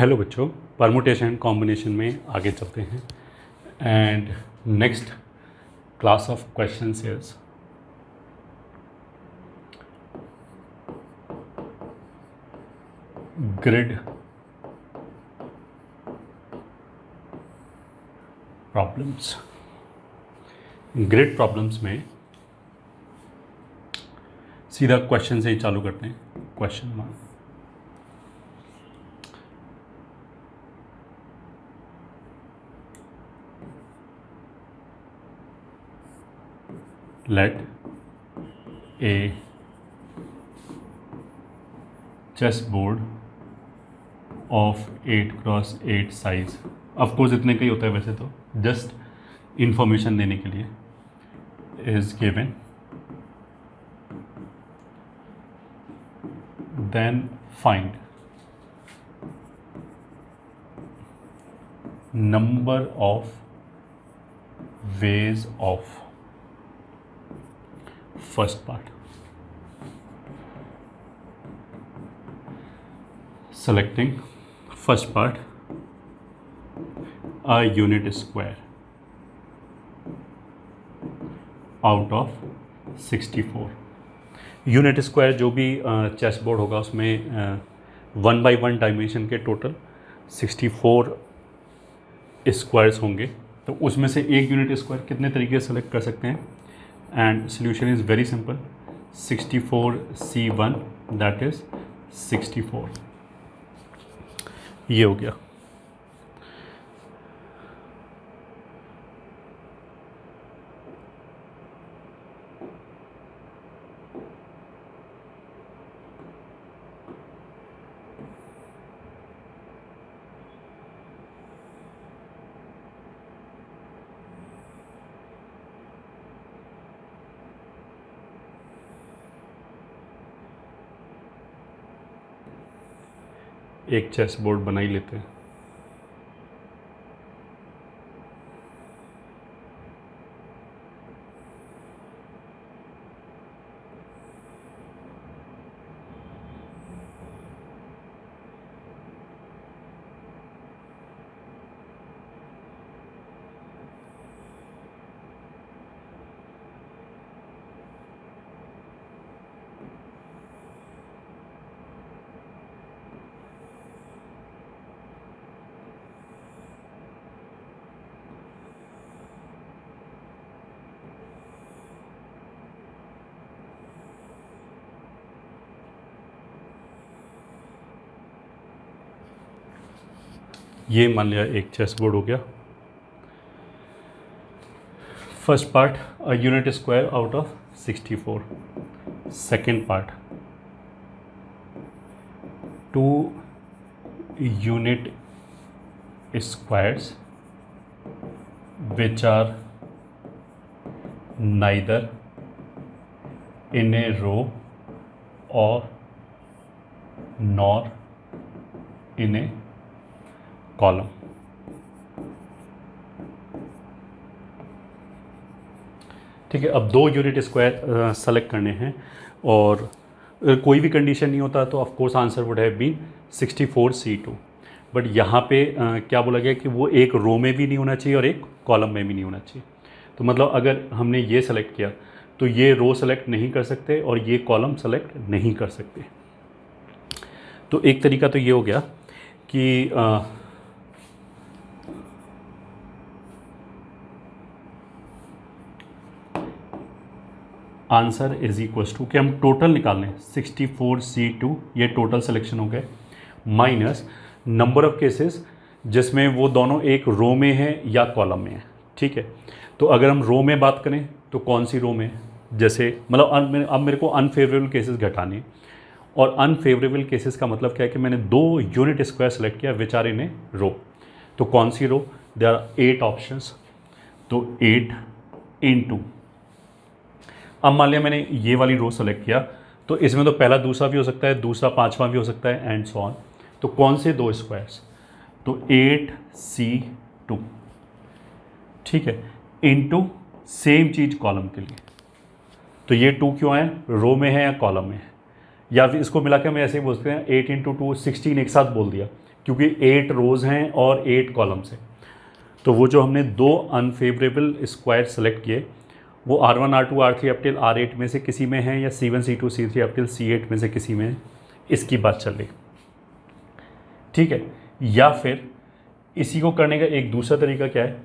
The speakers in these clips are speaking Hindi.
हेलो बच्चों, परमुटेशन एंड कॉम्बिनेशन में आगे चलते हैं and next class of questions is grid problems. Grid problems में सीधा क्वेश्चन से ही चालू करते हैं। Question 1, let a chessboard of 8x8 size, of course इतने का ही होता है वैसे तो, जस्ट इंफॉर्मेशन देने के लिए, is given, then find number of ways of first part, selecting first part, a unit square out of 64। Unit square जो भी चेस बोर्ड होगा उसमें 1 by 1 डायमेंशन के टोटल 64 स्क्वायर्स होंगे, तो उसमें से एक यूनिट स्क्वायर कितने तरीके से सेलेक्ट कर सकते हैं। And solution is very simple, 64C1 that is 64, ये हो गया। एक चेस बोर्ड बना ही लेते हैं। ये मान लिया एक चेस बोर्ड हो गया। First part, a unit square out of 64। Second part, 2 unit squares which are neither in a row or nor in a column. ठीक है, अब 2 यूनिट स्क्वायर सेलेक्ट करने हैं और कोई भी कंडीशन नहीं होता तो of course answer would have been 64C2, but यहाँ पे क्या बोला गया कि वो एक रो में भी नहीं होना चाहिए और एक कॉलम में भी नहीं होना चाहिए। तो मतलब अगर हमने ये सेलेक्ट किया तो ये रो सेलेक्ट नहीं कर सकते और ये कॉलम सेलेक्ट नहीं कर सकते। तो एक तरीका तो ये हो गया कि आंसर इज इक्वल्स टू कि हम टोटल निकाल लें 64C2, ये टोटल सिलेक्शन हो गए, माइनस नंबर ऑफ केसेस जिसमें वो दोनों एक रो में है या कॉलम में है। ठीक है, तो अगर हम रो में बात करें तो कौन सी रो में, जैसे मतलब अब मेरे को अनफेवरेबल केसेस घटाने हैं, और अनफेवरेबल केसेस का मतलब क्या है कि मैंने 2 यूनिट स्क्वायर सेलेक्ट किया विच आर इन ए रो। तो कौन सी रो, देयर आर 8 ऑप्शंस, तो 8 × अब मान लिया मैंने ये वाली रो सेलेक्ट किया तो इसमें तो पहला दूसरा भी हो सकता है, दूसरा पांचवा भी हो सकता है एंड सो ऑन। तो कौन से 2 स्क्वायर्स, तो 8C2, ठीक है, इनटू सेम चीज़ कॉलम के लिए। तो ये 2 क्यों आए, रो में है या कॉलम में है, या फिर इसको मिला के हम ऐसे ही बोलते हैं 8 × 2 16 एक साथ बोल दिया क्योंकि 8 रोज़ हैं और 8 कॉलम्स हैं। तो वो जो हमने 2 अनफेवरेबल स्क्वायर सेलेक्ट किए वो R1 R2 R3 up till R8 में से किसी में है या C1 C2 C3 up till C8 में से किसी में है, इसकी बात चल रही, ठीक है। या फिर इसी को करने का एक दूसरा तरीका क्या है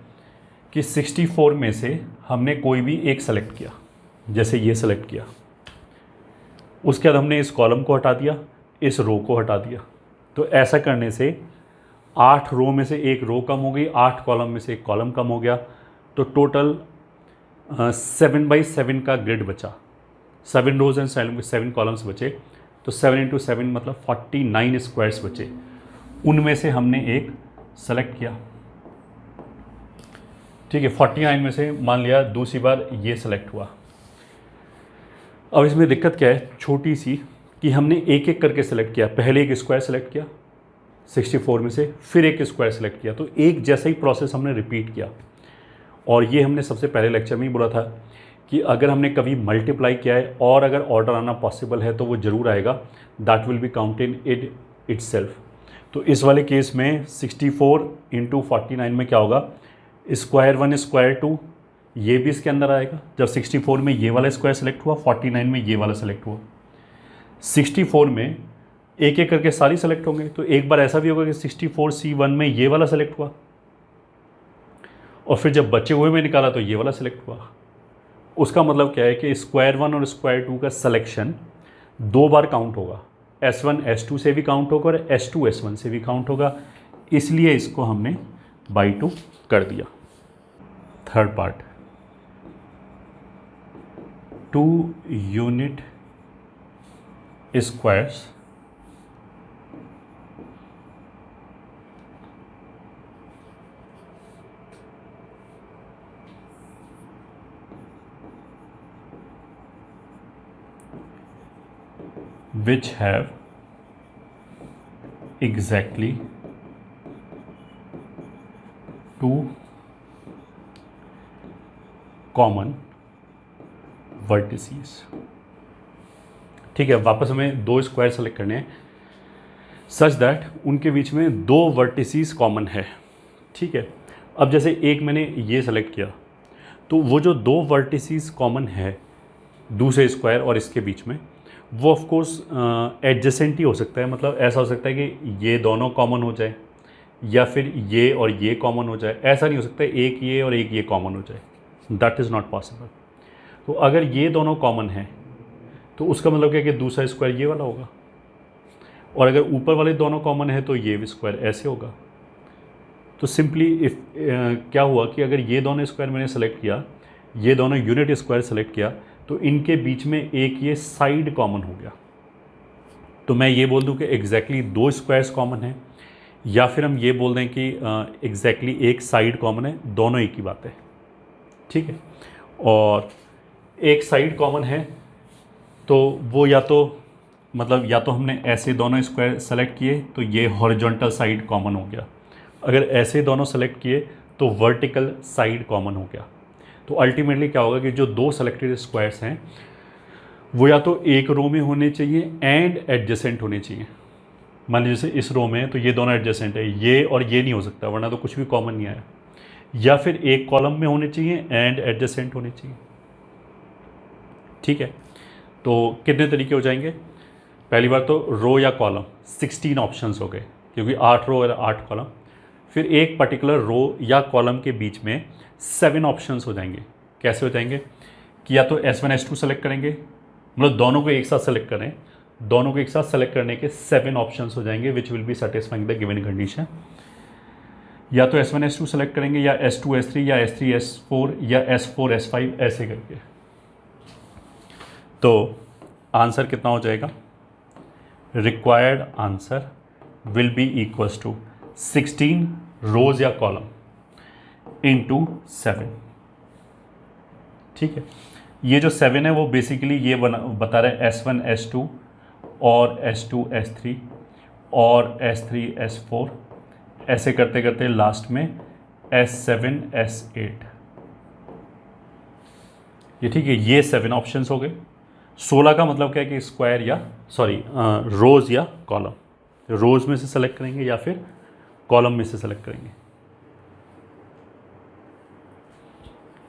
कि 64 में से हमने कोई भी एक सेलेक्ट किया, जैसे ये सेलेक्ट किया, उसके बाद हमने इस कॉलम को हटा दिया, इस रो को हटा दिया। तो ऐसा करने से 8 रो में से एक रो कम हो गई, 8 कॉलम में से एक कॉलम कम हो गया, तो टोटल 7/7 का ग्रिड बचा, 7 रोज एंड 7 कॉलम्स बचे। तो 7 × 7 मतलब 49 स्क्वायर्स बचे, उनमें से हमने एक सेलेक्ट किया, ठीक है। 49 में से मान लिया दूसरी बार ये सेलेक्ट हुआ। अब इसमें दिक्कत क्या है, छोटी सी, कि हमने एक एक करके सेलेक्ट किया। पहले एक स्क्वायर सेलेक्ट किया 64 में से, फिर एक स्क्वायर सेलेक्ट किया, तो एक जैसा ही प्रोसेस हमने रिपीट किया। और ये हमने सबसे पहले लेक्चर में ही बोला था कि अगर हमने कभी मल्टीप्लाई किया है और अगर ऑर्डर आना पॉसिबल है तो वो ज़रूर आएगा, that will be counted in itself. तो इस वाले केस में 64 × 49 में क्या होगा, स्क्वायर 1 स्क्वायर 2 ये भी इसके अंदर आएगा। जब 64 में ये वाला स्क्वायर सेलेक्ट हुआ, 49 में ये वाला सेलेक्ट हुआ। 64 में एक एक करके सारी सेलेक्ट होंगे, तो एक बार ऐसा भी होगा कि 64C1 में ये वाला सेलेक्ट हुआ और फिर जब बचे हुए में निकाला तो ये वाला सेलेक्ट हुआ। उसका मतलब क्या है कि स्क्वायर 1 और स्क्वायर 2 का सिलेक्शन 2 बार काउंट होगा, S1 S2 से भी काउंट होगा और S2 S1 से भी काउंट होगा, इसलिए इसको हमने बाई 2 कर दिया। Third part, 2 unit squares which have exactly 2 common vertices। ठीक है, वापस हमें 2 स्क्वायर सेलेक्ट करने हैं सच दैट उनके बीच में 2 वर्टिसेस कॉमन है, ठीक है। अब जैसे एक मैंने ये सेलेक्ट किया, तो वो जो 2 वर्टिसेस कॉमन है दूसरे स्क्वायर और इसके बीच में, वो ऑफ कोर्स एडजेसेंट ही हो सकता है। मतलब ऐसा हो सकता है कि ये दोनों कॉमन हो जाए या फिर ये और ये कॉमन हो जाए, ऐसा नहीं हो सकता एक ये और एक ये कॉमन हो जाए, दैट इज़ नॉट पॉसिबल। तो अगर ये दोनों कॉमन हैं तो उसका मतलब क्या है कि दूसरा स्क्वायर ये वाला होगा, और अगर ऊपर वाले दोनों कॉमन है तो ये स्क्वायर ऐसे होगा। तो सिंपली इफ क्या हुआ कि अगर ये दोनों स्क्वायर मैंने सेलेक्ट किया, ये दोनों यूनिट स्क्वायर सेलेक्ट किया, तो इनके बीच में एक ये साइड कॉमन हो गया। तो मैं ये बोल दूं कि एग्जैक्टली 2 स्क्वायर्स कॉमन है, या फिर हम ये बोल दें कि एग्जैक्टली एक साइड कॉमन है, दोनों एक ही बात है, ठीक है। और एक साइड कॉमन है तो वो या तो मतलब या तो हमने ऐसे दोनों स्क्वायर सेलेक्ट किए तो ये हॉरिजॉन्टल साइड कॉमन हो गया, अगर ऐसे दोनों सेलेक्ट किए तो वर्टिकल साइड कॉमन हो गया। तो अल्टीमेटली क्या होगा कि जो 2 सेलेक्टेड स्क्वायर्स हैं वो या तो एक रो में होने चाहिए एंड एडजेसेंट होने चाहिए। मान लीजिए जैसे इस रो में है तो ये दोनों एडजेसेंट है, ये और ये नहीं हो सकता वरना तो कुछ भी कॉमन नहीं आया, या फिर एक कॉलम में होने चाहिए एंड एडजेसेंट होने चाहिए, ठीक है। तो कितने तरीके हो जाएंगे, पहली बार तो रो या कॉलम 16 ऑप्शंस हो गए क्योंकि 8 रो और 8 कॉलम। फिर एक पर्टिकुलर रो या कॉलम के बीच में 7 ऑप्शंस हो जाएंगे। कैसे हो जाएंगे कि या तो S1 S2 सेलेक्ट करेंगे, मतलब दोनों को एक साथ सेलेक्ट करें, दोनों को एक साथ सेलेक्ट करने के 7 ऑप्शंस हो जाएंगे which will be satisfying the given condition. या तो S1 S2 सेलेक्ट करेंगे या S2 S3 या S3 S4 या S4 S5 ऐसे करके। तो आंसर कितना हो जाएगा, required answer will be equals to 16 rows या कॉलम इंटू 7, ठीक है। ये जो 7 है वो बेसिकली ये बता रहा है S1 S2 और S2 S3 और S3 S4 ऐसे करते करते लास्ट में S7 S8, ये ठीक है। ये 7 ऑप्शंस हो गए। 16 का मतलब क्या है कि स्क्वायर या रोज या कॉलम, रोज में से सेलेक्ट करेंगे या फिर कॉलम में से सेलेक्ट करेंगे।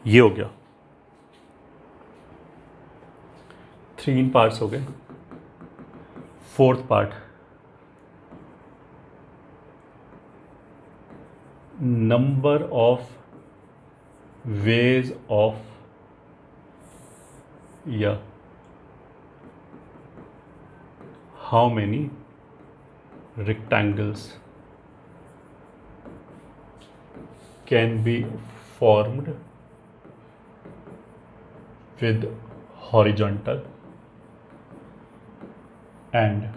ये हो गया, 3 पार्ट्स हो गए। Fourth part, number of ways of या how many rectangles can be formed with horizontal and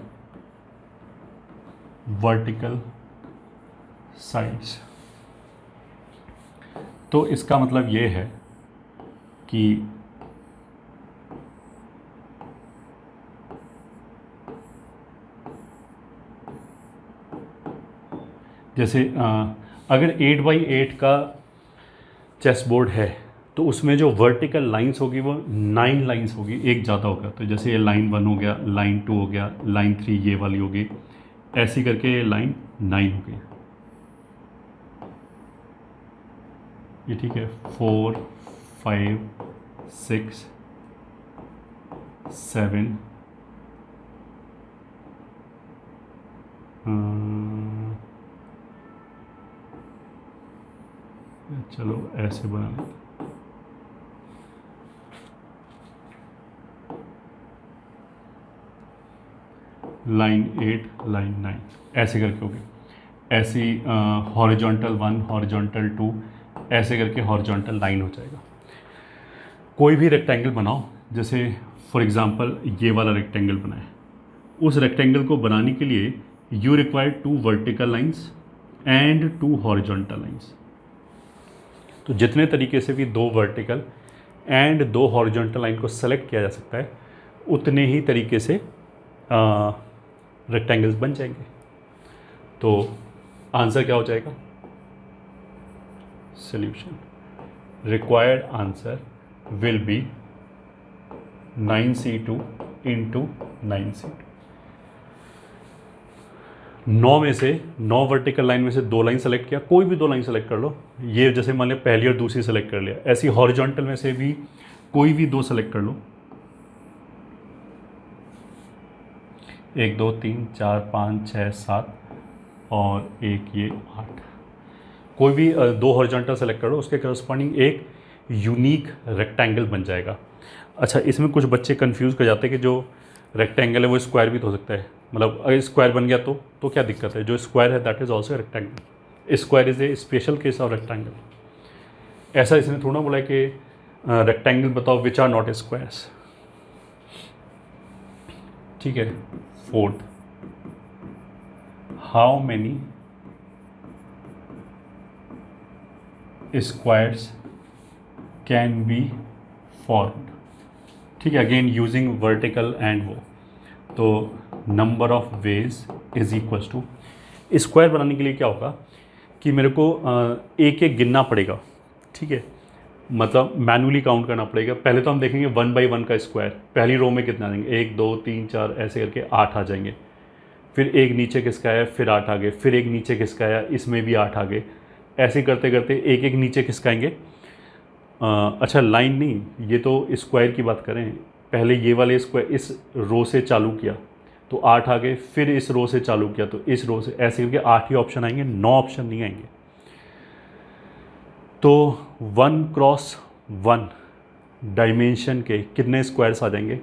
vertical sides। तो इसका मतलब ये है कि जैसे अगर 8x8 का चेस बोर्ड है तो उसमें जो वर्टिकल लाइंस होगी वो 9 लाइंस होगी, एक ज़्यादा होगा। तो जैसे ये लाइन 1 हो गया, लाइन 2 हो गया, लाइन 3 ये वाली होगी, ऐसी करके ये लाइन 9 हो गई। ये ठीक है, 4 5 6 7 चलो ऐसे बना लेते, लाइन 8 लाइन 9 ऐसे करके होगी। ऐसी हॉरिजॉन्टल 1 हॉरिजॉन्टल 2 ऐसे करके हॉरिजॉन्टल 9 हो जाएगा। कोई भी रेक्टेंगल बनाओ, जैसे फॉर एग्जांपल ये वाला रेक्टेंगल बनाए, उस रेक्टेंगल को बनाने के लिए you require 2 vertical lines and 2 horizontal lines. तो जितने तरीके से भी 2 वर्टिकल एंड 2 हॉरिजॉन्टल लाइन को सेलेक्ट किया जा सकता है, उतने ही तरीके से रेक्टेंगल्स बन जाएंगे। तो आंसर क्या हो जाएगा? Solution required answer will B 9c2 into 9c2। 9 में से 9 वर्टिकल लाइन में से 2 लाइन सेलेक्ट किया, कोई भी 2 लाइन सेलेक्ट कर लो। ये जैसे मान लिया पहली और दूसरी सेलेक्ट कर लिया, ऐसी हॉरिजॉन्टल में से भी कोई भी 2 सेलेक्ट कर लो। 1 2 3 4 5 6 7 और एक ये 8। कोई भी 2 हॉरिजॉन्टल सेलेक्ट कर लो, उसके करस्पॉन्डिंग एक यूनिक रेक्टेंगल बन जाएगा। अच्छा, इसमें कुछ बच्चे कंफ्यूज कर जाते हैं कि जो रेक्टेंगल है वो स्क्वायर भी तो हो सकता है। मतलब अगर स्क्वायर बन गया तो क्या दिक्कत है? जो स्क्वायर है that is also rectangle. Square is a special case of rectangle. ऐसा इसने थोड़ा बोला है कि रेक्टेंगल बताओ विच आर नॉट स्क्वायर्स। ठीक है। Fourth, how many squares can be formed. ठीक है, अगेन यूजिंग वर्टिकल एंड वो। तो number of ways is equal to, square बनाने के लिए क्या होगा कि मेरे को एक एक गिनना पड़ेगा। ठीक है, मतलब मैनुअली काउंट करना पड़ेगा। पहले तो हम देखेंगे 1 बाई 1 का स्क्वायर, पहली रो में कितना आ जाएंगे, 1 2 3 4 ऐसे करके 8 आ जाएंगे। फिर एक नीचे किसका आया, फिर 8 आ गए, फिर एक नीचे किसका आया, इसमें भी 8 आ गए। ऐसे करते करते एक एक नीचे किसका आएंगे। अच्छा, लाइन नहीं, ये तो स्क्वायर की बात करें। पहले ये वाले स्क्वायर इस रो से चालू किया तो 8 आ गए, फिर इस रो से चालू किया तो इस रो से, ऐसे करके 8 ही ऑप्शन आएंगे, 9 ऑप्शन नहीं आएंगे। तो 1 क्रॉस 1 डायमेंशन के कितने स्क्वायर्स आ जाएंगे?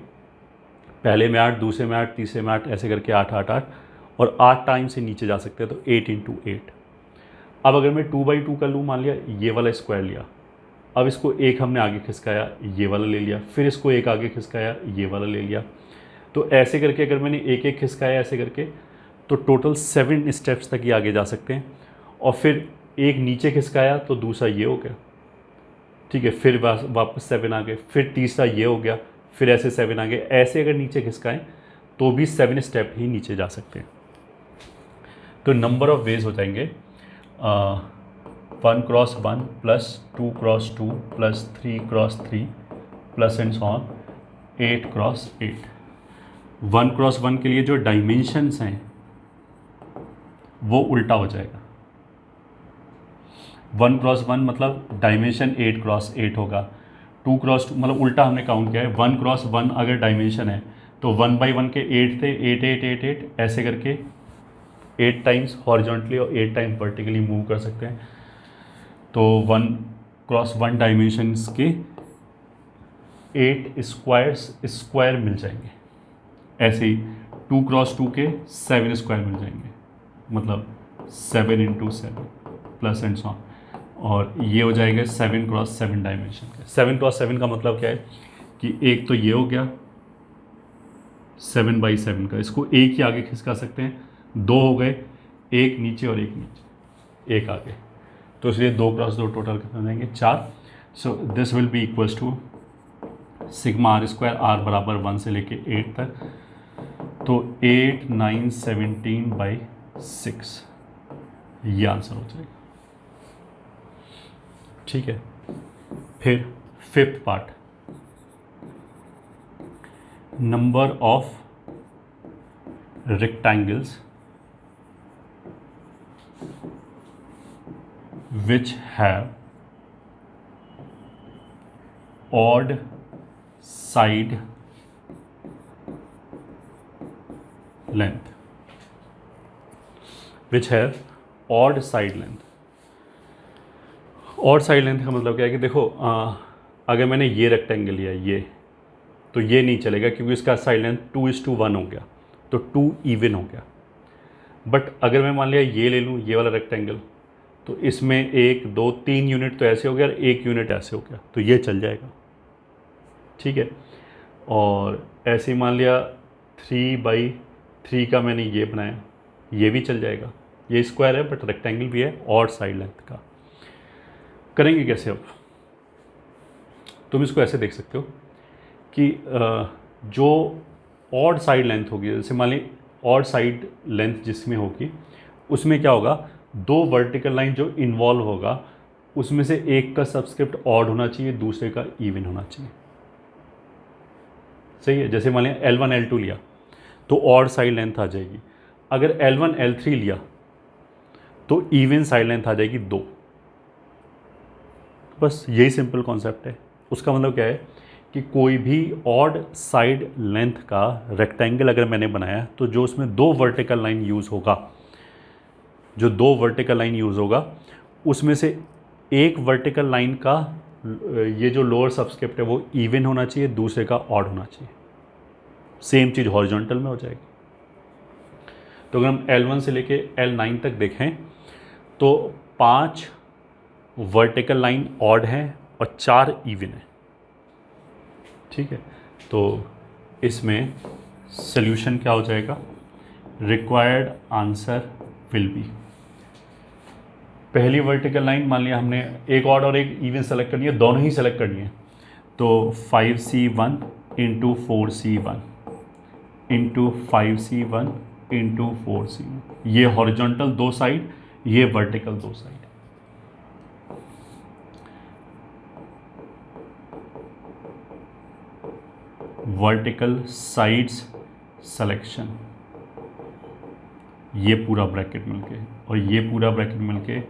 पहले में 8, दूसरे में 8, तीसरे में 8, ऐसे करके 8 8 8 और 8 टाइम से नीचे जा सकते हैं, तो 8 इंटू 8। अब अगर मैं 2 बाई 2 का लूँ, मान लिया ये वाला स्क्वायर लिया, अब इसको एक हमने आगे खिसकाया, ये वाला ले लिया, फिर इसको एक आगे खिसकाया, ये वाला ले लिया। तो ऐसे करके अगर मैंने एक एक खिसकाया ऐसे करके, तो टोटल 7 स्टेप्स तक ये आगे जा सकते हैं। और फिर एक नीचे खिसकाया तो दूसरा ये हो गया। ठीक है, फिर वापस 7 आ गए, फिर तीसरा ये हो गया, फिर ऐसे 7 आ गए। ऐसे अगर नीचे खिसकाएं तो भी 7 स्टेप ही नीचे जा सकते हैं। तो नंबर ऑफ वेज हो जाएंगे 1 cross 1 plus 2 cross 2 plus 3 cross 3 plus and so on 8 cross 8। 1 cross 1 के लिए जो डायमेंशंस हैं वो उल्टा हो जाएगा। 1x1 मतलब डायमेंशन 8x8 होगा। 2x2 मतलब उल्टा हमने काउंट किया है। 1x1 अगर डायमेंशन है तो 1/1 के 8 थे, 8 8 8 8 ऐसे करके 8 टाइम्स हॉरिजॉन्टली और 8 टाइम्स वर्टिकली मूव कर सकते हैं। तो 1x1 डायमेंशंस के 8 स्क्वायर मिल जाएंगे। ऐसे ही 2x2 के 7 स्क्वायर मिल जाएंगे, मतलब 7 × 7 प्लस एंड सॉन। और ये हो जाएगा 7x7 डायमेंशन का। 7x7 का मतलब क्या है कि एक तो ये हो गया 7/7 का, इसको एक ही आगे खिसका सकते हैं, दो हो गए, एक नीचे और एक नीचे, एक आगे, तो इसलिए 2x2 टोटल कितना देंगे 4। So this will be equals to sigma r² r बराबर 1 से लेके 8 तक, तो 8 9 17/6 ये आंसर हो जाएगा। ठीक है, फिर 5th part, number of rectangles which have odd side length, which have odd side length। odd side length का मतलब क्या है कि देखो अगर मैंने ये रेक्टेंगल लिया ये, तो ये नहीं चलेगा क्योंकि इसका साइड लेंथ 2:1 हो गया, तो 2 इवन हो गया। बट अगर मैं मान लिया ये ले लूँ, ये वाला रेक्टेंगल, तो इसमें 1 2 3 यूनिट तो ऐसे हो गया और 1 यूनिट ऐसे हो गया, तो ये चल जाएगा। ठीक है, और ऐसे ही मान लिया 3/3 का मैंने ये बनाया, ये भी चल जाएगा। ये स्क्वायर है बट रेक्टेंगल भी है, ऑड साइड लेंथ का। करेंगे कैसे अब? तुम इसको ऐसे देख सकते हो कि जो ऑड साइड लेंथ होगी, जैसे मान ली ऑड साइड लेंथ जिसमें होगी, उसमें क्या होगा, 2 वर्टिकल लाइन जो इन्वॉल्व होगा उसमें से एक का सबस्क्रिप्ट ऑड होना चाहिए, दूसरे का इवन होना चाहिए। सही है, जैसे मान लिया L1 L2 लिया तो ऑड साइड लेंथ आ जाएगी। अगर L1 L3 लिया तो इवन साइड लेंथ आ जाएगी 2। बस यही सिंपल कॉन्सेप्ट है। उसका मतलब क्या है कि कोई भी ऑड साइड लेंथ का रेक्टेंगल अगर मैंने बनाया तो जो उसमें 2 वर्टिकल लाइन यूज़ होगा, जो 2 वर्टिकल लाइन यूज़ होगा उसमें से एक वर्टिकल लाइन का ये जो लोअर सबस्क्रिप्ट है वो इवन होना चाहिए, दूसरे का ऑड होना चाहिए। सेम चीज़ हॉरिजॉन्टल में हो जाएगी। तो अगर हम L1 से लेके L9 तक देखें तो 5 वर्टिकल लाइन ऑड हैं और 4 इवन है। ठीक है, तो इसमें सॉल्यूशन क्या हो जाएगा, रिक्वायर्ड आंसर विल बी, पहली वर्टिकल लाइन मान लिया हमने एक ऑड और एक इवन सेलेक्ट करनी है, दोनों ही सेलेक्ट करनी है, तो 5C1 × 4C1 × 5C1 × 4C1, ये हॉरिजॉन्टल 2 साइड, ये vertical 2 side. Vertical sides selection, ये पूरा ब्रैकेट मिलके और ये पूरा ब्रैकेट मिलके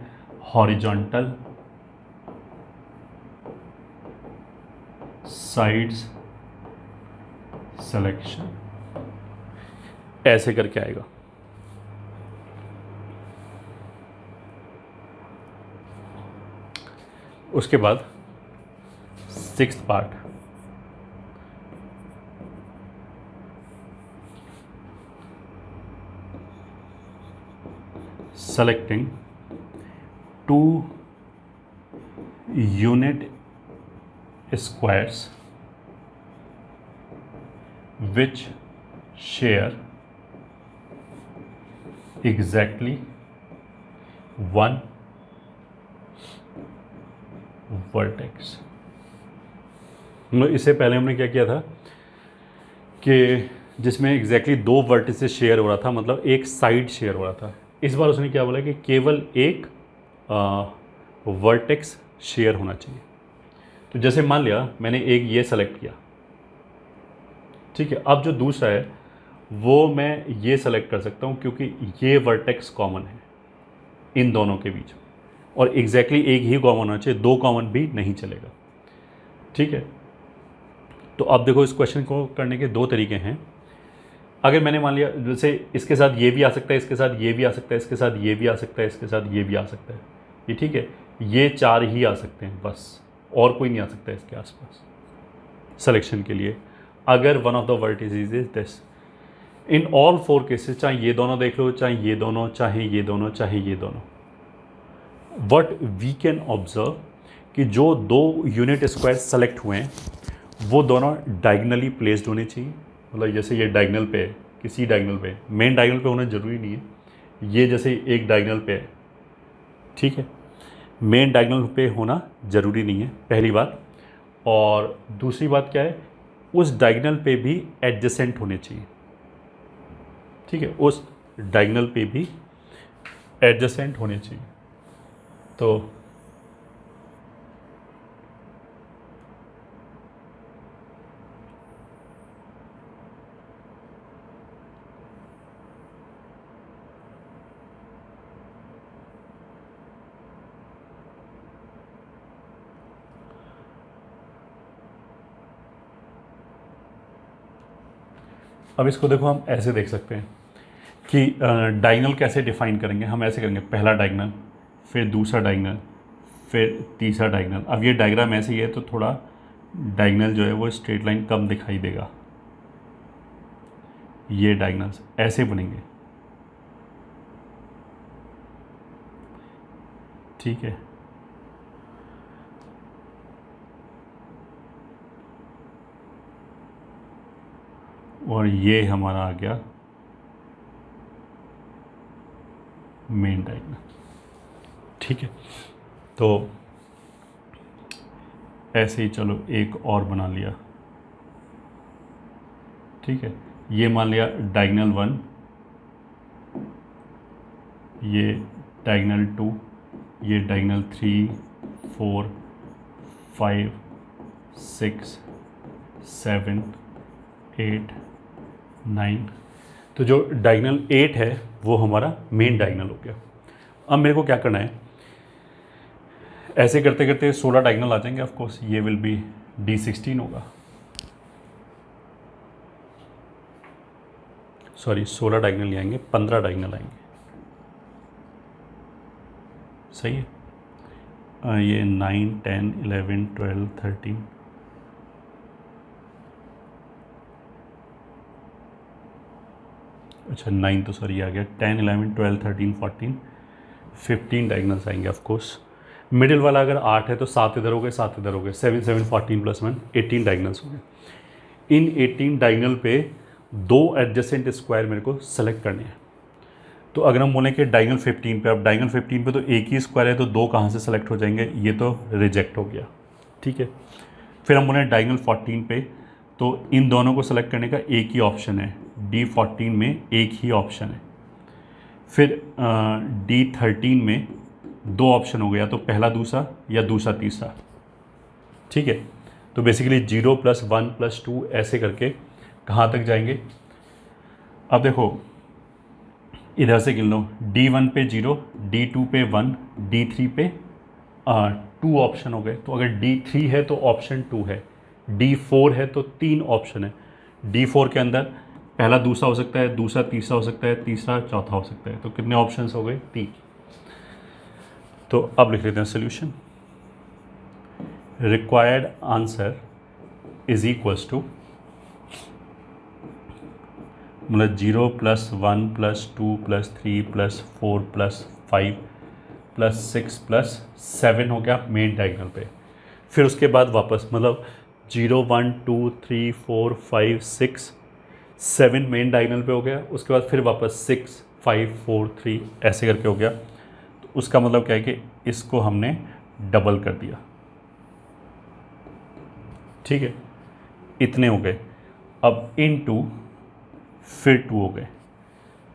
हॉरिजॉन्टल साइड्स सिलेक्शन, ऐसे करके आएगा। उसके बाद 6th part, selecting 2 unit squares which share exactly 1 vertex। इससे पहले हमने क्या किया था कि जिसमें एग्जैक्टली 2 वर्टिसेस शेयर हो रहा था, मतलब एक साइड शेयर हो रहा था। इस बार उसने क्या बोला कि केवल एक वर्टेक्स शेयर होना चाहिए। तो जैसे मान लिया मैंने एक ये सेलेक्ट किया, ठीक है, अब जो दूसरा है वो मैं ये सेलेक्ट कर सकता हूँ क्योंकि ये वर्टेक्स कॉमन है इन दोनों के बीच, और एग्जैक्टली एक ही कॉमन होना चाहिए, दो कॉमन भी नहीं चलेगा। ठीक है, तो अब देखो इस क्वेश्चन को करने के दो तरीके हैं। अगर मैंने मान लिया जैसे इसके साथ ये भी आ सकता है, इसके साथ ये भी आ सकता है, इसके साथ ये भी आ सकता है, इसके साथ ये भी आ सकता है, ये ठीक है, ये चार ही आ सकते हैं बस, और कोई नहीं आ सकता इसके आसपास सिलेक्शन के लिए। अगर one of the vertices is this, in all four cases, चाहे ये दोनों देख लो, चाहे ये दोनों, चाहे ये दोनों, चाहे ये दोनों, व्हाट वी कैन ऑब्जर्व कि जो दो यूनिट स्क्वायर सेलेक्ट हुए हैं वो दोनों डायगनली प्लेस्ड होने चाहिए। मतलब जैसे ये डायगनल पे है, किसी डायगनल पे, मेन डायगनल पे होना ज़रूरी नहीं है, ये जैसे एक डायगनल पे है, ठीक है, मेन डायगनल पे होना ज़रूरी नहीं है, पहली बात। और दूसरी बात क्या है, उस डायगनल पे भी एडजेसेंट होने चाहिए। ठीक है, उस डायगनल पे भी एडजेसेंट होने चाहिए। तो अब इसको देखो, हम ऐसे देख सकते हैं कि डायगनल कैसे डिफाइन करेंगे। हम ऐसे करेंगे, पहला डायगनल, फिर दूसरा डायगनल, फिर तीसरा डायगनल। अब ये डायग्राम ऐसे ही है तो थोड़ा डायगनल जो है वो स्ट्रेट लाइन कम दिखाई देगा। ये डायगनल्स ऐसे बनेंगे, ठीक है। और ये हमारा आ गया मेन डायगनल, ठीक है। तो ऐसे ही चलो एक और बना लिया, ठीक है। ये मान लिया डायगनल 1, ये डायगनल 2, ये डायगनल 3, 4, 5, 6, 7, 8, 9। तो जो डायगनल 8 है वो हमारा मेन डायगनल हो गया। अब मेरे को क्या करना है, ऐसे करते करते 16 डायगनल आ जाएंगे। ऑफ कोर्स ये विल बी D16 होगा, सॉरी 16 डायगनल नहीं आएंगे, 15 डायगनल आएंगे, सही है। ये 9, 10, 11, 12, 13, अच्छा 9 तो सॉरी आ गया, 10, 11, 12, 13, 14, 15 डायगनल्स आएंगे। ऑफ कोर्स मिडिल वाला अगर 8 है तो 7 इधर हो गए, 7 इधर हो गए, 7, 7, 14 + 1, 18 डायगनल्स हो गए। इन 18 डायगनल पे दो एडजेसेंट स्क्वायर मेरे को सेलेक्ट करने हैं। तो अगर हम बोलें कि डायगनल 15 पे, अब डायगनल 15 पे तो एक ही स्क्वायर है तो दो कहाँ से सेलेक्ट हो जाएंगे, ये तो रिजेक्ट हो गया, ठीक है। फिर हम बोलें डायगनल 14 पे, तो इन दोनों को सेलेक्ट करने का एक ही ऑप्शन है, D14 में एक ही ऑप्शन है। फिर D13 में दो ऑप्शन हो गया, तो पहला दूसरा या दूसरा तीसरा, ठीक है। तो बेसिकली 0 + 1 + 2 ऐसे करके कहाँ तक जाएंगे। अब देखो इधर से गिन लो, D1 पे 0, D2 पे 1, D3 पे 2 ऑप्शन हो गए। तो अगर D3 है तो ऑप्शन 2 है, D4 है तो 3 ऑप्शन है। D4 के अंदर पहला दूसरा हो सकता है, दूसरा तीसरा हो सकता है, तीसरा चौथा हो सकता है। तो कितने ऑप्शंस हो गए, 3। तो अब लिख लेते हैं solution. Required answer is equals to, मतलब 0 + 1 + 2 + 3 + 4 + 5 + 6 + 7 हो गया मेन डायगनल पे। फिर उसके बाद वापस मतलब 0, 1, 2, 3, 4, 5, 6, 7 मेन डायगनल पे हो गया। उसके बाद फिर वापस 6, 5, 4, 3 ऐसे करके हो गया। तो उसका मतलब क्या है कि इसको हमने डबल कर दिया, ठीक है। इतने हो गए। अब इन फिर 2 हो गए,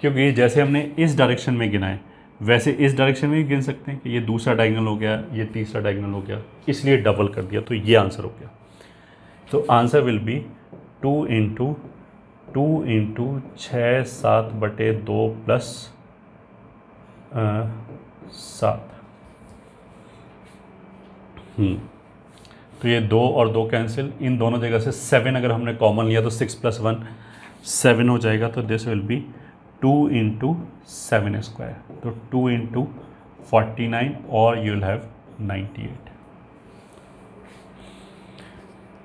क्योंकि जैसे हमने इस डायरेक्शन में गिना है वैसे इस डायरेक्शन में भी गिन सकते हैं कि ये दूसरा डायगनल हो गया, ये तीसरा डायगनल हो गया, इसलिए डबल कर दिया। तो ये आंसर हो गया। तो आंसर विल बी 2 × 2 × 6 7/2 प्लस 7। तो ये 2 और 2 कैंसिल, इन दोनों जगह से 7 अगर हमने कॉमन लिया तो 6 + 1 7 हो जाएगा। तो दिस विल बी 2 × 7²। तो 2 × 49 और you will have 98।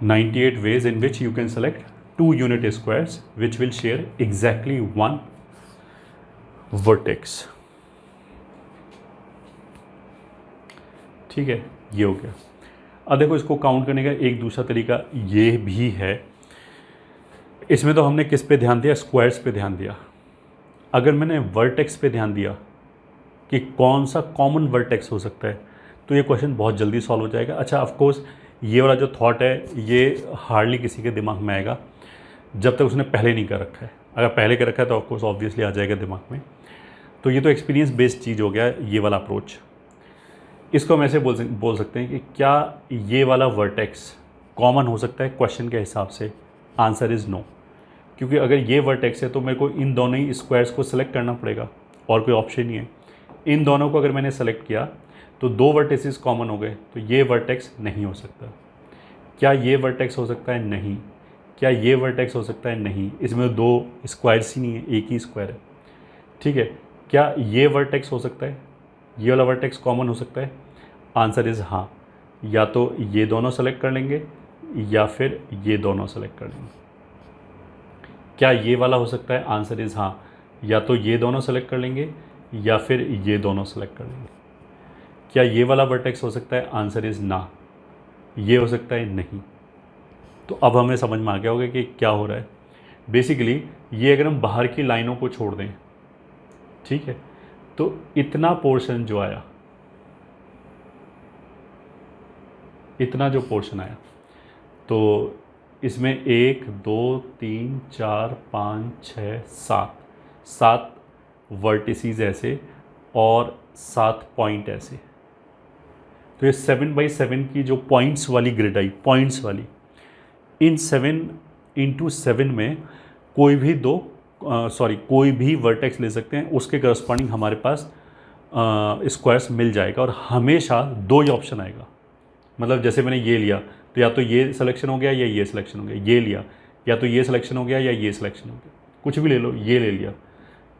98 ways in which you can select 2 unit squares which will share exactly one vertex। ठीक है, ये हो गया। अब देखो इसको काउंट करने का एक दूसरा तरीका ये भी है। इसमें तो हमने किस पे ध्यान दिया, स्क्वायर्स पे ध्यान दिया। अगर मैंने वर्टेक्स पे ध्यान दिया कि कौन सा कॉमन वर्टेक्स हो सकता है, तो ये क्वेश्चन बहुत जल्दी सॉल्व हो जाएगा। अच्छा, ऑफ कोर्स ये वाला जो थॉट है ये हार्डली किसी के दिमाग में आएगा जब तक उसने पहले नहीं कर रखा है। अगर पहले कर रखा है तो ऑफ कोर्स ऑब्वियसली आ जाएगा दिमाग में। तो ये तो एक्सपीरियंस बेस्ड चीज़ हो गया ये वाला अप्रोच। इसको हम ऐसे बोल सकते हैं कि क्या ये वाला वर्टेक्स कॉमन हो सकता है क्वेश्चन के हिसाब से? आंसर इज़ नो, क्योंकि अगर ये वर्टेक्स है तो मेरे को इन दोनों ही स्क्वायर्स को सेलेक्ट करना पड़ेगा और कोई ऑप्शन नहीं है। इन दोनों को अगर मैंने सेलेक्ट किया तो 2 वर्टेक्सेस कॉमन हो गए, तो ये वर्टेक्स नहीं हो सकता। क्या ये वर्टेक्स हो सकता है? नहीं। क्या ये वर्टेक्स हो सकता है? नहीं। इसमें 2 स्क्वायर्स ही नहीं है, एक ही स्क्वायर है। ठीक है, क्या ये वर्टेक्स हो सकता है? ये वाला वर्टेक्स कॉमन हो सकता है? आंसर इज़ हाँ। या तो ये दोनों सेलेक्ट कर लेंगे या फिर ये दोनों सेलेक्ट कर लेंगे। क्या ये वाला हो सकता है? आंसर इज़ हाँ। या तो ये दोनों सेलेक्ट कर लेंगे या फिर ये दोनों सेलेक्ट कर लेंगे। क्या ये वाला वर्टेक्स हो सकता है? आंसर इज़ ना। ये हो सकता है? नहीं। तो अब हमें समझ में आ गया होगा कि क्या हो रहा है। बेसिकली ये अगर हम बाहर की लाइनों को छोड़ दें, ठीक है, तो इतना पोर्शन जो आया, इतना जो पोर्शन आया, तो इसमें 1 2 3 4 5 6 7 वर्टिसीज ऐसे और 7 पॉइंट ऐसे। तो ये 7/7 की जो पॉइंट्स वाली ग्रिड आई, पॉइंट्स वाली, इन 7 × 7 में कोई भी कोई भी वर्टेक्स ले सकते हैं, उसके करस्पॉन्डिंग हमारे पास स्क्वायर्स मिल जाएगा। और हमेशा 2 ही ऑप्शन आएगा। मतलब जैसे मैंने ये लिया तो या तो ये सिलेक्शन हो गया या ये सिलेक्शन हो गया। ये लिया या तो ये सिलेक्शन हो गया या ये सिलेक्शन हो गया। कुछ भी ले लो, ये ले लिया,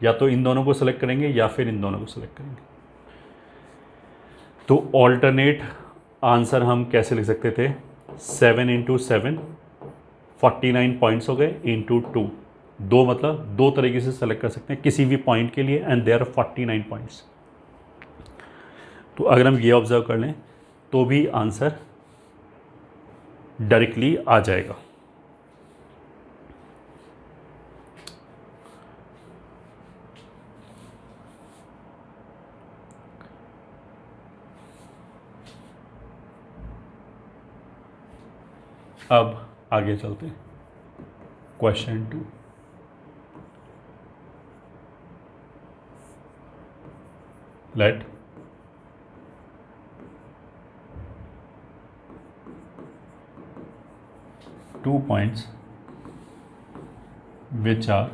या तो इन दोनों को सेलेक्ट करेंगे या फिर इन दोनों को सेलेक्ट करेंगे। तो ऑल्टरनेट आंसर हम कैसे लिख सकते थे? 7 × 7 49 पॉइंट्स हो गए इंटू 2। 2 मतलब 2 तरीके से सेलेक्ट कर सकते हैं किसी भी पॉइंट के लिए, एंड देयर आर 49 पॉइंट्स। तो अगर हम ये ऑब्जर्व कर लें तो भी आंसर डायरेक्टली आ जाएगा। अब आगे चलते हैं, question 2। Let two points which are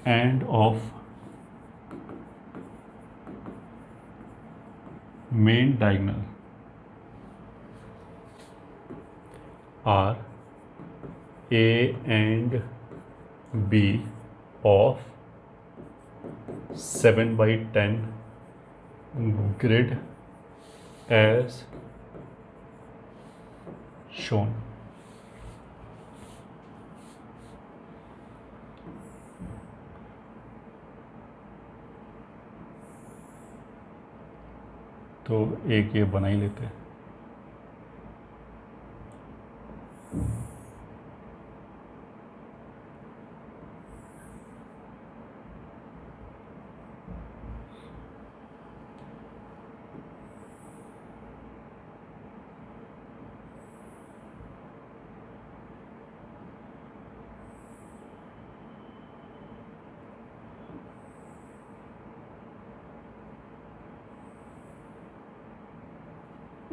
end of main diagonal are A and B of 7/10 grid as shown। तो एक ये बना ही लेते हैं।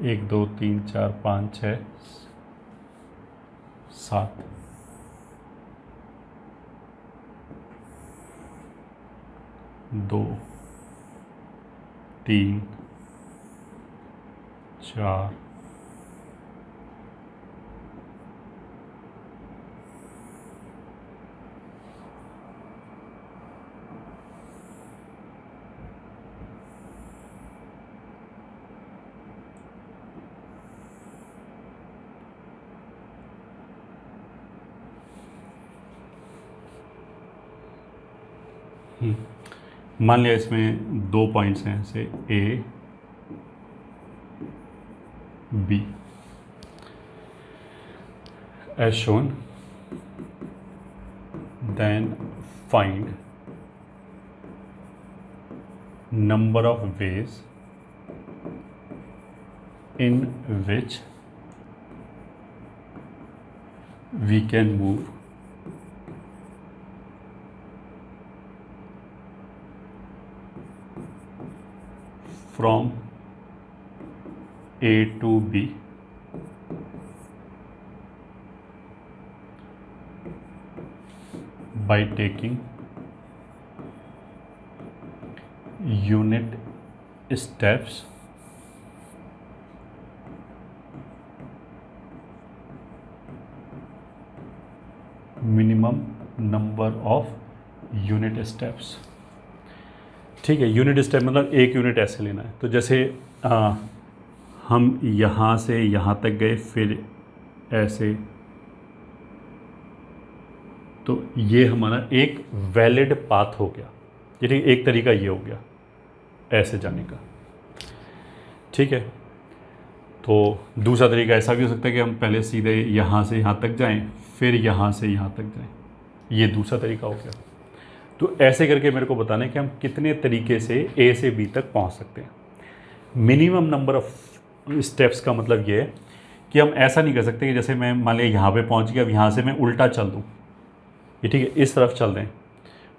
एक 2 3 4 5 6 7 2 3 4 मान लिया इसमें 2 पॉइंट्स हैं ऐसे A B as shown, then find number of ways in which we can move from A to B by taking unit steps minimum number of unit steps. ठीक है, यूनिट स्टेप मतलब एक यूनिट ऐसे लेना है। तो जैसे हम यहाँ से यहाँ तक गए, फिर ऐसे, तो ये हमारा एक वैलिड पाथ हो गया। ये ठीक, एक तरीका ये हो गया ऐसे जाने का। ठीक है, तो दूसरा तरीका ऐसा भी हो सकता है कि हम पहले सीधे यहाँ से यहाँ तक जाएं, फिर यहाँ से यहाँ तक जाएं। ये दूसरा तरीका हो गया। तो ऐसे करके मेरे को बताना है कि हम कितने तरीके से ए से बी तक पहुँच सकते हैं। मिनिमम नंबर ऑफ स्टेप्स का मतलब ये है कि हम ऐसा नहीं कर सकते कि जैसे मैं मान लिया यहाँ पे पहुँच गया, अब यहाँ से मैं उल्टा चल दूँ, ये ठीक है, इस तरफ चल दें,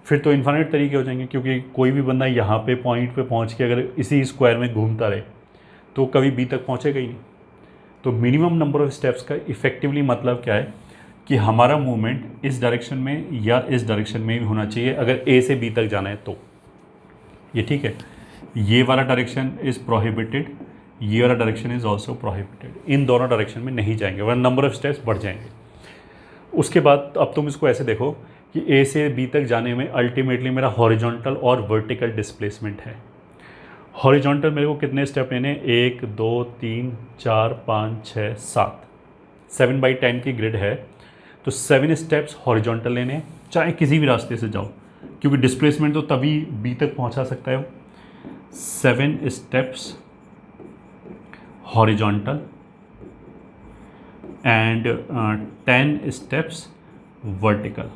फिर तो इन्फिनिट तरीके हो जाएंगे। क्योंकि कोई भी बंदा यहाँ पे पॉइंट पे पहुँच के अगर इसी स्क्वायर में घूमता रहे तो कभी बी तक पहुँचेगा ही नहीं। तो मिनिमम नंबर ऑफ स्टेप्स का इफ़ेक्टिवली मतलब क्या है कि हमारा मूवमेंट इस डायरेक्शन में या इस डायरेक्शन में भी होना चाहिए अगर ए से बी तक जाना है तो। ये ठीक है, ये वाला डायरेक्शन इज़ प्रोहिबिटेड, ये वाला डायरेक्शन इज़ ऑल्सो प्रोहिबिटेड। इन दोनों डायरेक्शन में नहीं जाएंगे वरना नंबर ऑफ स्टेप्स बढ़ जाएंगे। उसके बाद अब तुम इसको ऐसे देखो कि ए से बी तक जाने में अल्टीमेटली मेरा हॉरिजॉन्टल और वर्टिकल डिस्प्लेसमेंट है। हॉरिजॉन्टल मेरे को कितने स्टेप लेने, 1 2 3 4 5 6 7, 7/10 की ग्रिड है, तो 7 स्टेप्स हॉरिजॉन्टल लेने, चाहे किसी भी रास्ते से जाओ, क्योंकि डिस्प्लेसमेंट तो तभी बी तक पहुंचा सकता है। 7 steps horizontal and 10 steps vertical.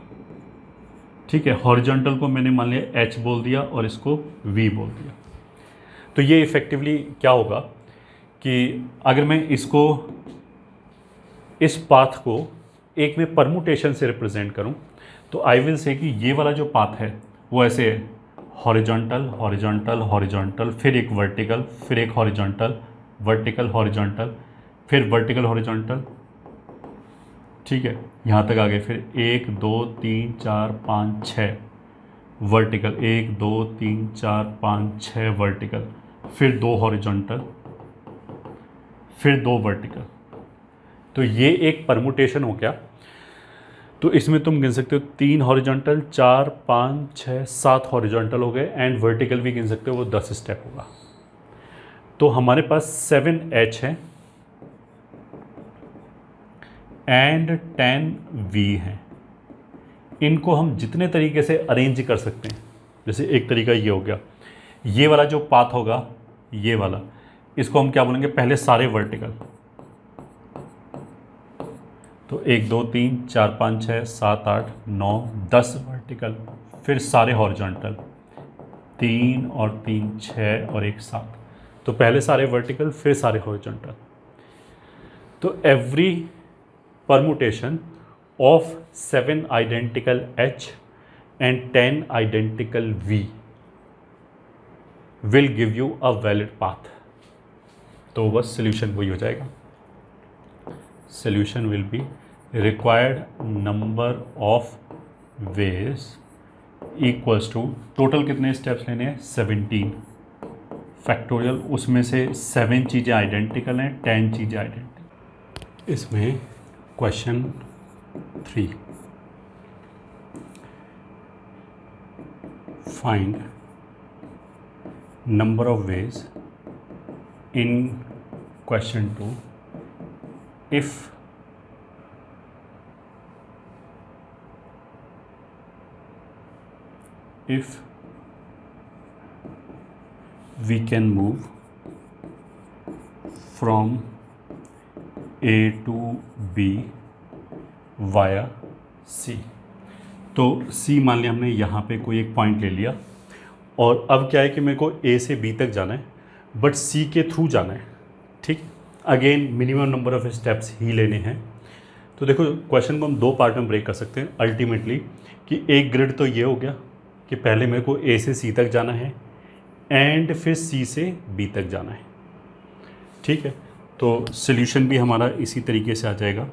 ठीक है, हॉरिजॉन्टल को मैंने मान लिया एच बोल दिया और इसको वी बोल दिया। तो ये इफ़ेक्टिवली क्या होगा कि अगर मैं इसको, इस पाथ को एक में परमुटेशन से रिप्रेजेंट करूं तो आई विल से कि ये वाला जो पाथ है वो ऐसे है, हॉरिजॉन्टल हॉरिजॉन्टल हॉरिजॉन्टल, फिर एक वर्टिकल, फिर एक हॉरिजॉन्टल, वर्टिकल हॉरिजॉन्टल, फिर वर्टिकल हॉरिजॉन्टल। ठीक है, यहाँ तक आ गए, फिर 1 2 3 4 5 6 वर्टिकल, 1 2 3 4 5 6 वर्टिकल, फिर 2 हॉरिजॉन्टल, फिर 2 वर्टिकल। तो ये एक परमुटेशन हो गया। तो इसमें तुम गिन सकते हो 3 हॉरिजॉन्टल, 4 5 6 7 हॉरिजॉन्टल हो गए, एंड वर्टिकल भी गिन सकते हो, वो 10 स्टेप होगा। तो हमारे पास 7H है एंड 10V हैं। इनको हम जितने तरीके से अरेंज कर सकते हैं, जैसे एक तरीका ये हो गया, ये वाला जो पाथ होगा, ये वाला, इसको हम क्या बोलेंगे, पहले सारे वर्टिकल। तो 1 2 3 4 5 6 7 8 9 10 वर्टिकल, फिर सारे हॉरिजॉन्टल, 3 और 3 6 और 1 7। तो पहले सारे वर्टिकल, फिर सारे हॉरिजॉन्टल। तो every permutation of 7 identical H and 10 identical V will give you a valid path। तो बस solution वही हो जाएगा। Solution will be required number of ways equals to total कितने स्टेप्स लेने हैं 17 फैक्टोरियल, उसमें से 7 चीज़ें आइडेंटिकल हैं, 10 चीज़ें आइडेंटिकल। इसमें question 3, find number of ways in question 2 if we can move from A to B via C। तो C मान लिया हमने, यहाँ पे कोई एक पॉइंट ले लिया, और अब क्या है कि मेरे को A से B तक जाना है, बट C के थ्रू जाना है। ठीक, again minimum number of steps ही लेने हैं। तो देखो क्वेश्चन को हम 2 पार्ट में ब्रेक कर सकते हैं अल्टीमेटली, कि एक ग्रिड तो ये हो गया कि पहले मेरे को A से C तक जाना है एंड फिर C से B तक जाना है। ठीक है, तो सॉल्यूशन भी हमारा इसी तरीके से आ जाएगा।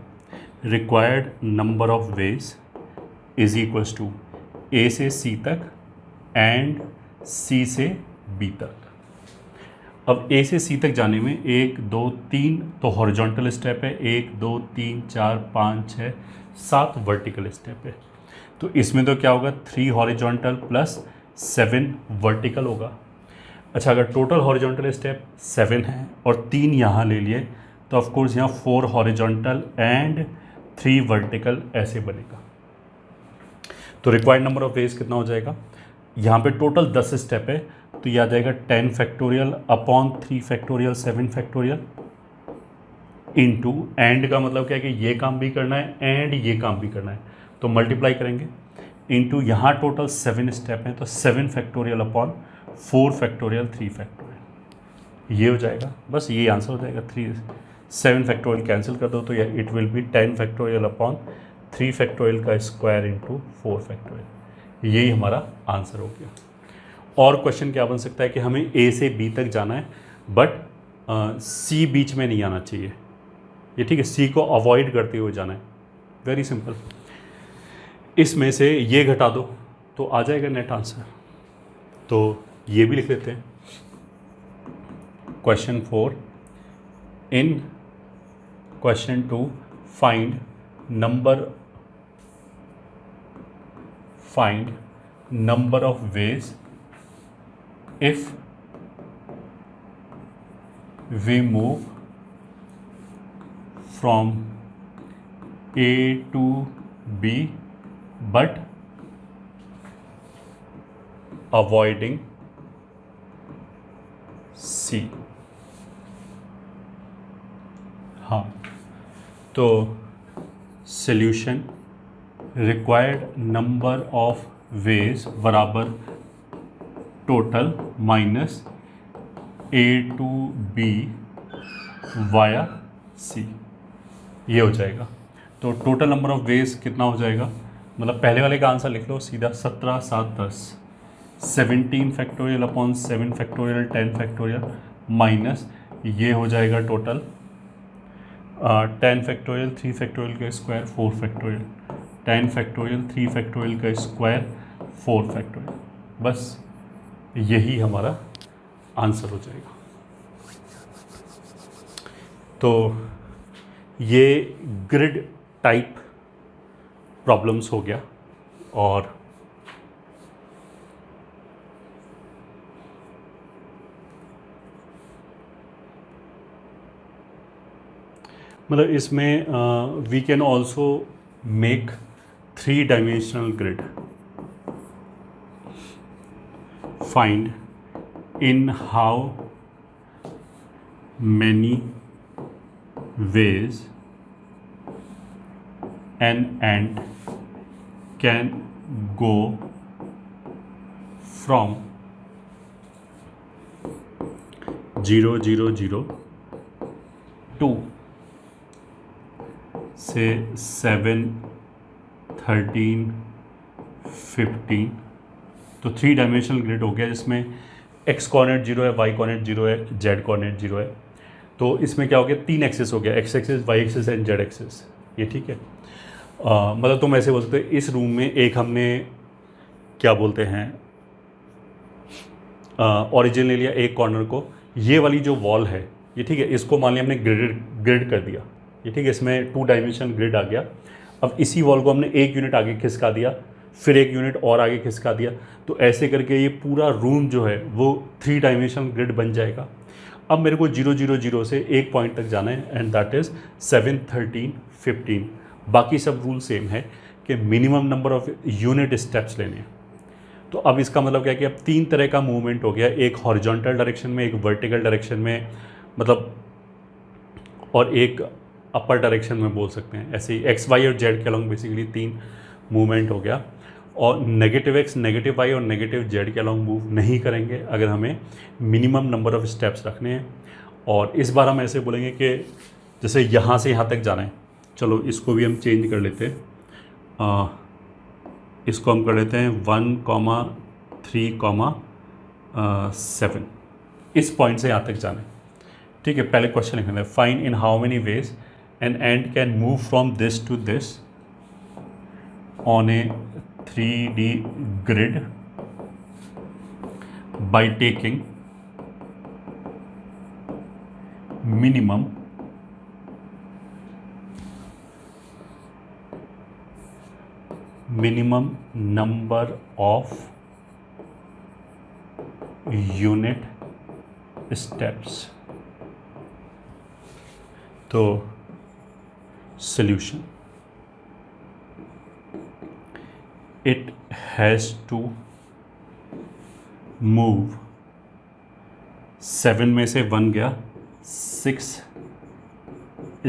Required number of ways is equals to A से C तक एंड C से B तक। अब A से C तक जाने में 1 2 3 तो हॉरिजॉन्टल स्टेप है, 1 2 3 4 5 6 7 वर्टिकल स्टेप है। तो इसमें तो क्या होगा 3 हॉरिजॉन्टल प्लस 7 वर्टिकल होगा। अच्छा, अगर टोटल हॉरिजॉन्टल स्टेप 7 है और 3 यहाँ ले लिए तो ऑफ कोर्स यहाँ 4 हॉरिजॉन्टल एंड 3 वर्टिकल ऐसे बनेगा। तो रिक्वायर्ड नंबर ऑफ वेज कितना हो जाएगा, यहाँ पे टोटल 10 स्टेप है तो यह आ जाएगा 10 factorial upon 3 factorial 7 factorial into, and का मतलब क्या है कि ये काम भी करना है एंड ये काम भी करना है, तो मल्टीप्लाई करेंगे इनटू, यहाँ टोटल 7 स्टेप हैं तो 7 फैक्टोरियल अपॉन 4 फैक्टोरियल 3 फैक्टोरियल, ये हो जाएगा। बस ये आंसर हो जाएगा। 7 फैक्टोरियल कैंसिल कर दो तो यह it will be 10 factorial upon 3 factorial का स्क्वायर इंटू 4 फैक्टोरियल, यही हमारा आंसर हो गया। और क्वेश्चन क्या बन सकता है कि हमें A से B तक जाना है बट C बीच में नहीं आना चाहिए, ये ठीक है, C को अवॉइड करते हुए जाना है। वेरी सिंपल, इसमें से ये घटा दो तो आ जाएगा नेट आंसर। तो ये भी लिख लेते हैं। Question 4, in question 2 find number of veg if we move from A to B but avoiding C। हाँ, तो solution required number of ways बराबर total minus A to B via C, ये हो जाएगा। तो टोटल नंबर ऑफ वेज कितना हो जाएगा, मतलब पहले वाले का आंसर लिख लो सीधा, 17 7 10 17 factorial upon 7 factorial 10 factorial minus ये हो जाएगा टोटल 10 फैक्टोरियल 3 फैक्टोरियल का स्क्वायर 4 फैक्टोरियल 10 फैक्टोरियल 3 फैक्टोरियल का स्क्वायर 4 फैक्टोरियल, बस यही हमारा आंसर हो जाएगा। तो ये ग्रिड टाइप प्रॉब्लम्स हो गया, और मतलब इसमें we can also make 3 dimensional grid. Find in how many ways an ant can go from 0 0 0 to say 7 13 15। तो 3 डायमेंशनल ग्रिड हो गया जिसमें एक्स कोऑर्डिनेट 0 है, वाई कोऑर्डिनेट 0 है, जेड कोऑर्डिनेट 0 है। तो इसमें क्या हो गया 3 एक्सेस हो गया, X axes Y axes and Z axes, ये ठीक है। मतलब तुम ऐसे बोल सकते हो इस रूम में एक हमने क्या बोलते हैं, ओरिजिन ले लिया एक कॉर्नर को, ये वाली जो वॉल है ये, ठीक है, इसको मान लिया हमने ग्रिड कर दिया, ये ठीक है, इसमें 2 डायमेंशन ग्रिड आ गया। अब इसी वॉल को हमने एक यूनिट आगे खिसका दिया, फिर एक यूनिट और आगे खिसका दिया, तो ऐसे करके ये पूरा रूम जो है वो 3 डायमेंशन ग्रिड बन जाएगा। अब मेरे को 0 0 0 से एक पॉइंट तक जाना है, एंड दैट इज़ 7 13 15। बाकी सब रूल सेम है कि minimum number of unit steps लेने हैं। तो अब इसका मतलब क्या है कि अब 3 तरह का मूवमेंट हो गया, एक हॉरिजॉन्टल डायरेक्शन में, एक वर्टिकल डायरेक्शन में, मतलब, और एक अपर डायरेक्शन में बोल सकते हैं। ऐसे ही एक्स वाई और जेड के अलॉन्ग बेसिकली 3 मूवमेंट हो गया। और नेगेटिव एक्स, नेगेटिव वाई और नेगेटिव जेड के अलॉन्ग मूव नहीं करेंगे अगर हमें मिनिमम नंबर ऑफ स्टेप्स रखने हैं। और इस बार हम ऐसे बोलेंगे कि जैसे यहाँ से यहाँ तक जाना है, चलो इसको भी हम चेंज कर लेते हैं, इसको हम कर लेते हैं 1, 3, 7, इस पॉइंट से यहाँ तक जाना है, ठीक है। पहले क्वेश्चन लिखना है, find in how many ways an ant can move from this to this on a 3D grid by taking minimum number of unit steps। तो solution, it has to move 7 में से 1 गया, 6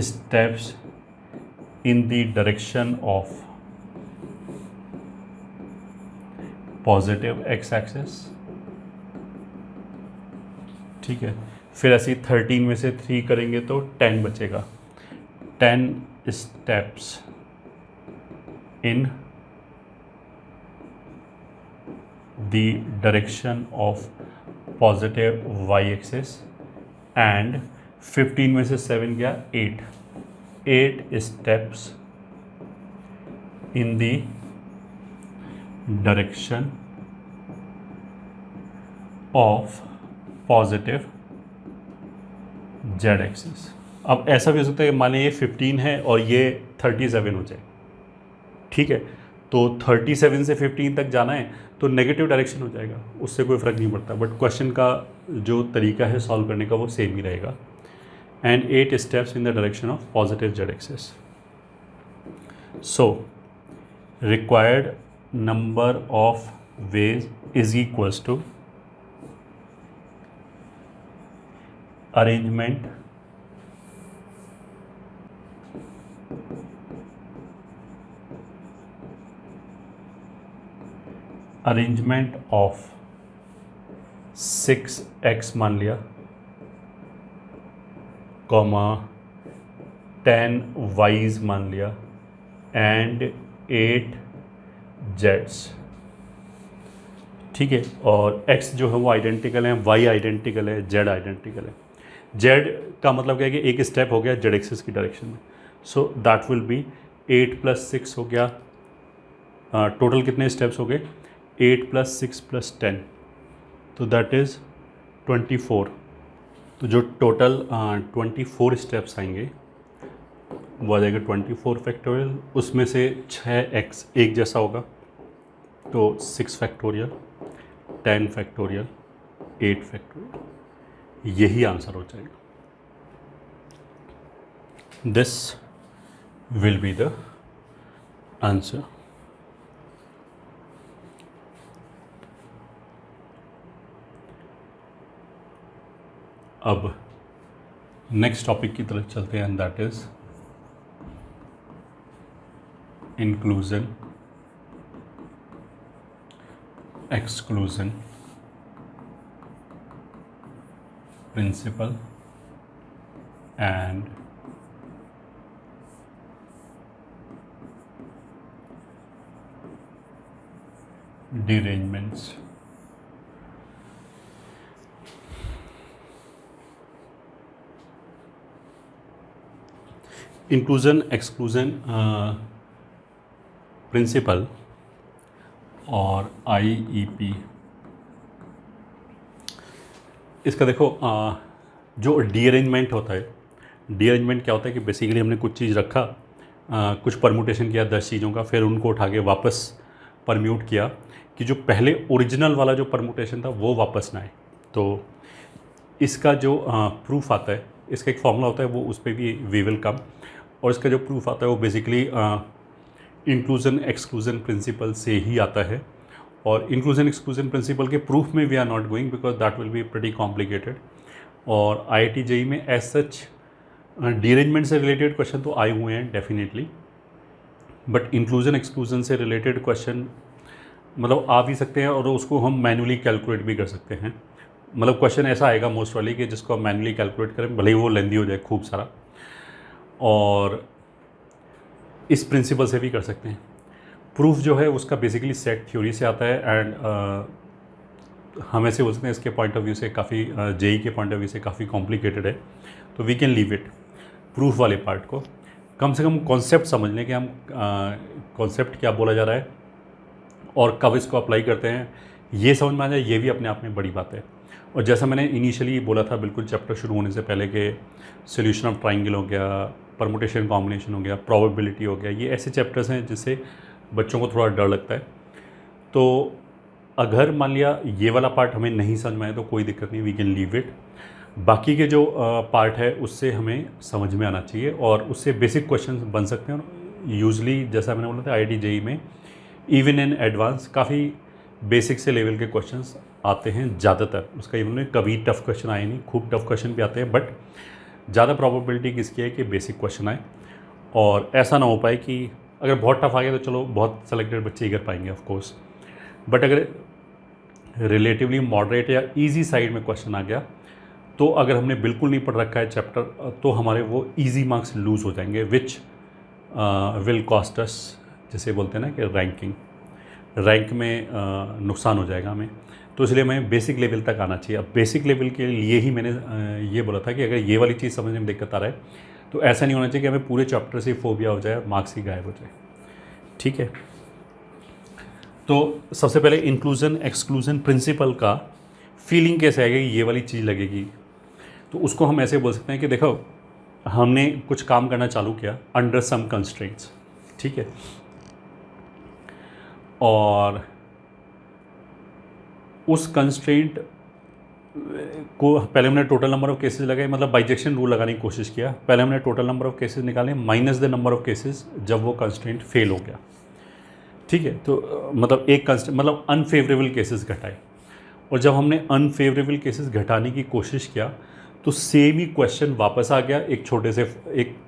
steps in the direction of positive x axis, ठीक है। फिर ऐसे 13 में से 3 करेंगे तो 10 बचेगा, 10 steps in the direction of positive y axis, and 15 में से 7 गया, 8 steps in the direction of positive z axis। अब ऐसा भी हो सकता है कि मान लीजिए ये 15 है और ये 37 हो जाए, ठीक है, तो 37 से 15 तक जाना है तो नेगेटिव डायरेक्शन हो जाएगा, उससे कोई फ़र्क नहीं पड़ता, बट क्वेश्चन का जो तरीका है सॉल्व करने का वो सेम ही रहेगा। And 8 steps in the direction of positive Z axis. So required number of ways is equals to arrangement of 6x मान लिया, 10 y's मान लिया, एंड 8 z's, ठीक है। और x जो है वो आइडेंटिकल है, y आइडेंटिकल है, z आइडेंटिकल है। z का मतलब क्या है कि एक स्टेप हो गया z एक्सिस की डायरेक्शन में, सो दैट विल बी 8 + 6 हो गया, टोटल कितने स्टेप्स हो गए, 8 + 6 + 10, तो दैट इज़ 24। तो जो टोटल 24 स्टेप्स आएंगे वो आ जाएगा 24 फैक्टोरियल, उसमें से 6x एक जैसा होगा, तो 6 फैक्टोरियल, 10 फैक्टोरियल, 8 फैक्टोरियल, यही आंसर हो जाएगा। This will be the answer. अब नेक्स्ट टॉपिक की तरफ चलते हैं, and that is inclusion, exclusion principle and derangements. Inclusion exclusion principle और IEP। इसका देखो जो डीअरेंजमेंट होता है, डीअरेंजमेंट क्या होता है कि बेसिकली हमने कुछ चीज़ रखा, कुछ परम्यूटेशन किया 10 चीज़ों का, फिर उनको उठा के वापस परम्यूट किया कि जो पहले ओरिजिनल वाला जो परम्यूटेशन था वो वापस ना आए। तो इसका जो प्रूफ आता है, इसका एक फॉर्मूला होता है, वो उस पर भी वी विल कम। और इसका जो प्रूफ आता है वो बेसिकली इंक्लूजन एक्सक्लूजन प्रिंसिपल से ही आता है। और इंक्लूजन एक्सक्लूजन प्रिंसिपल के प्रूफ में we are not going because that will be pretty complicated. और IIT JEE में एज सच डीअरेंजमेंट से रिलेटेड क्वेश्चन तो आए हुए हैं डेफिनेटली, बट इंक्लूजन एक्सक्लूजन से रिलेटेड क्वेश्चन मतलब आ भी सकते हैं और उसको हम मैन्युअली कैलकुलेट भी कर सकते हैं। मतलब क्वेश्चन ऐसा आएगा मोस्ट वाली कि जिसको हम मैन्युअली कैलकुलेट करें, भले ही वो लेंदी हो जाए खूब सारा, और इस प्रिंसिपल से भी कर सकते हैं। प्रूफ जो है उसका बेसिकली सेट थ्योरी से आता है एंड हम ऐसे बोल सकते हैं इसके पॉइंट ऑफ व्यू से काफ़ी JEE के पॉइंट ऑफ व्यू से काफ़ी कॉम्प्लिकेटेड है, तो we can leave it. Proof वाले पार्ट को कम से कम कॉन्सेप्ट समझ लें कि हम कॉन्सेप्ट क्या बोला जा रहा है और कब इसको अप्लाई करते हैं, ये समझ में आ जाए, ये भी अपने आप में बड़ी बात है। और जैसा मैंने इनिशियली बोला था बिल्कुल चैप्टर शुरू होने से पहले कि सोल्यूशन ऑफ ट्राइंगल हो गया, परमुटेशन कॉम्बिनेशन हो गया, प्रोबेबिलिटी हो गया, ये ऐसे चैप्टर्स हैं जिससे बच्चों को थोड़ा डर लगता है। तो अगर मान लिया ये वाला पार्ट हमें नहीं समझ में आए तो कोई दिक्कत नहीं, वी कैन लीव इट। बाकी के जो पार्ट है उससे हमें समझ में आना चाहिए और उससे बेसिक क्वेश्चंस बन सकते हैं। और यूजली जैसा मैंने बोला था IIT JEE में इवन इन एडवांस काफ़ी बेसिक से लेवल के क्वेश्चंस आते हैं ज़्यादातर। उसका इवन में कभी टफ़ क्वेश्चन आए नहीं, खूब टफ़ क्वेश्चन भी आते हैं, बट ज़्यादा प्रॉबेबिलिटी किसकी है कि बेसिक क्वेश्चन आए। और ऐसा ना हो पाए कि अगर बहुत टफ आ गया तो चलो बहुत सेलेक्टेड बच्चे ही कर पाएंगे ऑफ कोर्स, बट अगर रिलेटिवली मॉडरेट या इजी साइड में क्वेश्चन आ गया तो अगर हमने बिल्कुल नहीं पढ़ रखा है चैप्टर तो हमारे वो इजी मार्क्स लूज़ हो जाएंगे, विच विल कॉस्ट अस, जैसे बोलते हैं ना कि रैंक में नुकसान हो जाएगा हमें। तो इसलिए हमें बेसिक लेवल तक आना चाहिए। अब बेसिक लेवल के लिए ही मैंने ये बोला था कि अगर ये वाली चीज़ समझने में दिक्कत आ रहा है तो ऐसा नहीं होना चाहिए कि हमें पूरे चैप्टर से फोबिया हो जाए, मार्क्स ही गायब हो जाए। ठीक है, तो सबसे पहले इंक्लूजन एक्सक्लूजन प्रिंसिपल का फीलिंग कैसे आएगी, ये वाली चीज़ लगेगी। तो उसको हम ऐसे बोल सकते हैं कि देखो हमने कुछ काम करना चालू किया अंडर सम कंस्ट्रेंट्स, ठीक है, और उस कंस्ट्रेंट को पहले हमने टोटल नंबर ऑफ केसेस लगाए, मतलब बाइजेक्शन रूल लगाने की कोशिश किया। पहले हमने टोटल नंबर ऑफ केसेस निकाले minus the number of cases जब वो कंस्ट्रेंट फेल हो गया। ठीक है, तो मतलब एक कंस्ट्रेंट मतलब अनफेवरेबल केसेस घटाए, और जब हमने अनफेवरेबल केसेस घटाने की कोशिश किया तो सेम ही क्वेश्चन वापस आ गया एक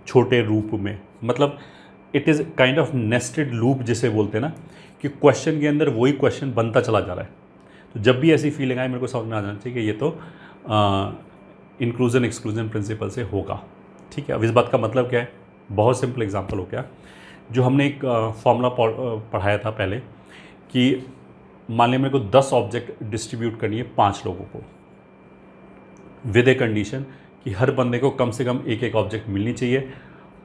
छोटे रूप में। मतलब it is kind of nested loop जिसे बोलते हैं ना, कि क्वेश्चन के अंदर वही क्वेश्चन बनता चला जा रहा है। तो जब भी ऐसी फीलिंग आए मेरे को समझ में आ जाना चाहिए कि ये तो इंक्लूजन एक्सक्लूजन प्रिंसिपल से होगा। ठीक है, अब इस बात का मतलब क्या है, बहुत सिंपल एग्जांपल हो गया। जो हमने एक फॉर्मूला पढ़ाया था पहले कि मान लिया मेरे को 10 ऑब्जेक्ट डिस्ट्रीब्यूट करनी है 5 लोगों को, विद ए कंडीशन कि हर बंदे को कम से कम एक एक ऑब्जेक्ट मिलनी चाहिए।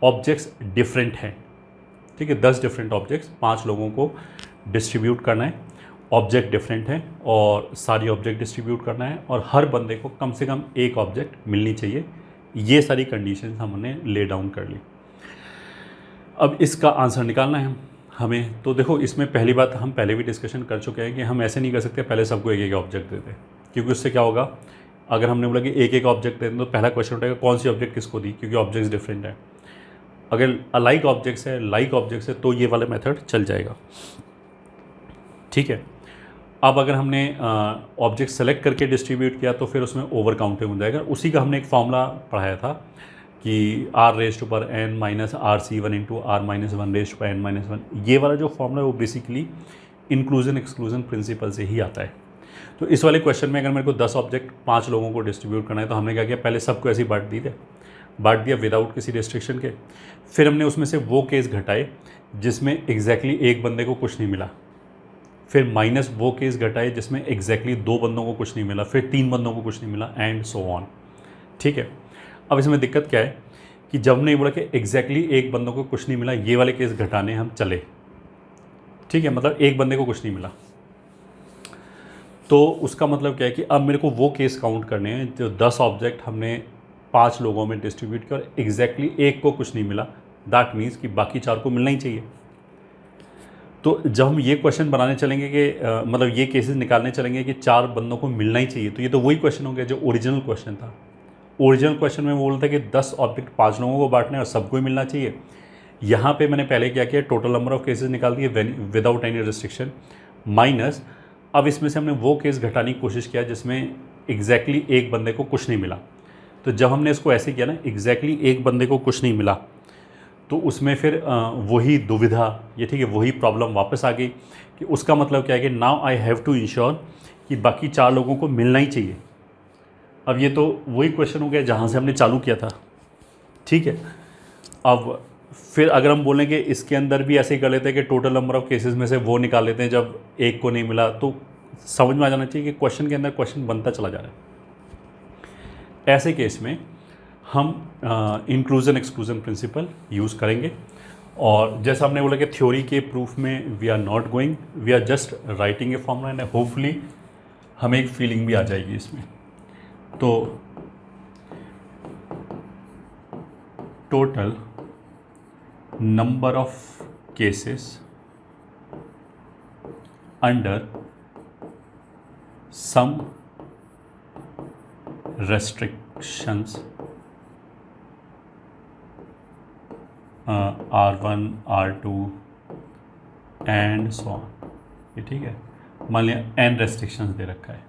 ऑब्जेक्ट्स डिफरेंट हैं, ठीक है, 10 डिफरेंट ऑब्जेक्ट्स 5 लोगों को डिस्ट्रीब्यूट करना है। ऑब्जेक्ट डिफरेंट हैं और सारी ऑब्जेक्ट डिस्ट्रीब्यूट करना है और हर बंदे को कम से कम एक ऑब्जेक्ट मिलनी चाहिए। ये सारी कंडीशंस हमने ले डाउन कर ली। अब इसका आंसर निकालना है हमें। तो देखो इसमें पहली बात हम पहले भी डिस्कशन कर चुके हैं कि हम ऐसे नहीं कर सकते पहले सबको एक एक ऑब्जेक्ट दे दें, क्योंकि उससे क्या होगा, अगर हमने बोला कि एक एक ऑब्जेक्ट दे दें तो पहला क्वेश्चन उठेगा कौन सी ऑब्जेक्ट किसको दी, क्योंकि ऑब्जेक्ट्स डिफरेंट है। अगर अलाइक ऑब्जेक्ट्स है, लाइक ऑब्जेक्ट्स है, तो ये वाला मेथड चल जाएगा। ठीक है, अब अगर हमने ऑब्जेक्ट सेलेक्ट करके डिस्ट्रीब्यूट किया तो फिर उसमें ओवर काउंटिंग हो जाएगा। उसी का हमने एक फॉर्मूला पढ़ाया था कि r⁻n minus rc1 into r-1n-1। ये वाला जो फॉर्मूला है वो बेसिकली इंक्लूजन एक्सक्लूजन प्रिंसिपल से ही आता है। तो इस वाले क्वेश्चन में अगर मेरे को 10 ऑब्जेक्ट 5 लोगों को डिस्ट्रीब्यूट करना है तो हमने क्या किया, पहले सबको ऐसे ही बांट दिया विदाउट किसी रेस्ट्रिक्शन के। फिर हमने उसमें से वो केस घटाए जिसमें एग्जैक्टली एक बंदे को कुछ नहीं मिला, फिर माइनस वो केस घटाए जिसमें एग्जैक्टली 2 बंदों को कुछ नहीं मिला, फिर 3 बंदों को कुछ नहीं मिला, एंड सो ऑन। ठीक है, अब इसमें दिक्कत क्या है कि जब हमने बोला कि एग्जैक्टली एक बंदों को कुछ नहीं मिला, ये वाले केस घटाने हम चले ठीक है, मतलब एक बंदे को कुछ नहीं मिला। तो उसका मतलब क्या है कि अब मेरे को वो केस काउंट करने हैं जो 10 ऑब्जेक्ट हमने 5 लोगों में डिस्ट्रीब्यूट किया और एग्जैक्टली एक को कुछ नहीं मिला। दैट मीन्स कि बाकी 4 को मिलना ही चाहिए। तो जब हम ये क्वेश्चन बनाने चलेंगे कि मतलब ये केसेस निकालने चलेंगे कि 4 बंदों को मिलना ही चाहिए, तो ये तो वही क्वेश्चन हो गया जो ओरिजिनल क्वेश्चन था। ओरिजिनल क्वेश्चन में बोलता है कि 10 ऑब्जेक्ट 5 लोगों को बांटने और सबको ही मिलना चाहिए। यहाँ पे मैंने पहले क्या किया, टोटल नंबर ऑफ केसेस निकाल दिए विदाउट एनी रिस्ट्रिक्शन, माइनस अब इसमें से हमने वो केस घटाने की कोशिश किया जिसमें एग्जैक्टली एक बंदे को कुछ नहीं मिला। तो जब हमने इसको ऐसे किया ना, एग्जैक्टली एक बंदे को कुछ नहीं मिला, तो उसमें फिर वही दुविधा, ये ठीक है, वही प्रॉब्लम वापस आ गई कि उसका मतलब क्या है कि now I have to ensure कि बाकी 4 लोगों को मिलना ही चाहिए। अब ये तो वही क्वेश्चन हो गया जहाँ से हमने चालू किया था, ठीक है। अब फिर अगर हम बोलें कि इसके अंदर भी ऐसे ही कर लेते हैं कि टोटल नंबर ऑफ केसेस में से वो निकाल लेते हैं जब एक को नहीं मिला, तो समझ में आ जाना चाहिए कि क्वेश्चन के अंदर क्वेश्चन बनता चला जा रहा है। ऐसे केस में हम इंक्लूजन एक्सक्लूजन प्रिंसिपल यूज़ करेंगे। और जैसा हमने बोला कि थ्योरी के प्रूफ में we are not going, we are just writing a formula and hopefully हमें एक फीलिंग भी आ जाएगी इसमें। तो total number of cases under some restrictions R1 R2 and so on, ये ठीक है। मान लिया n रेस्ट्रिक्शंस दे रखा है,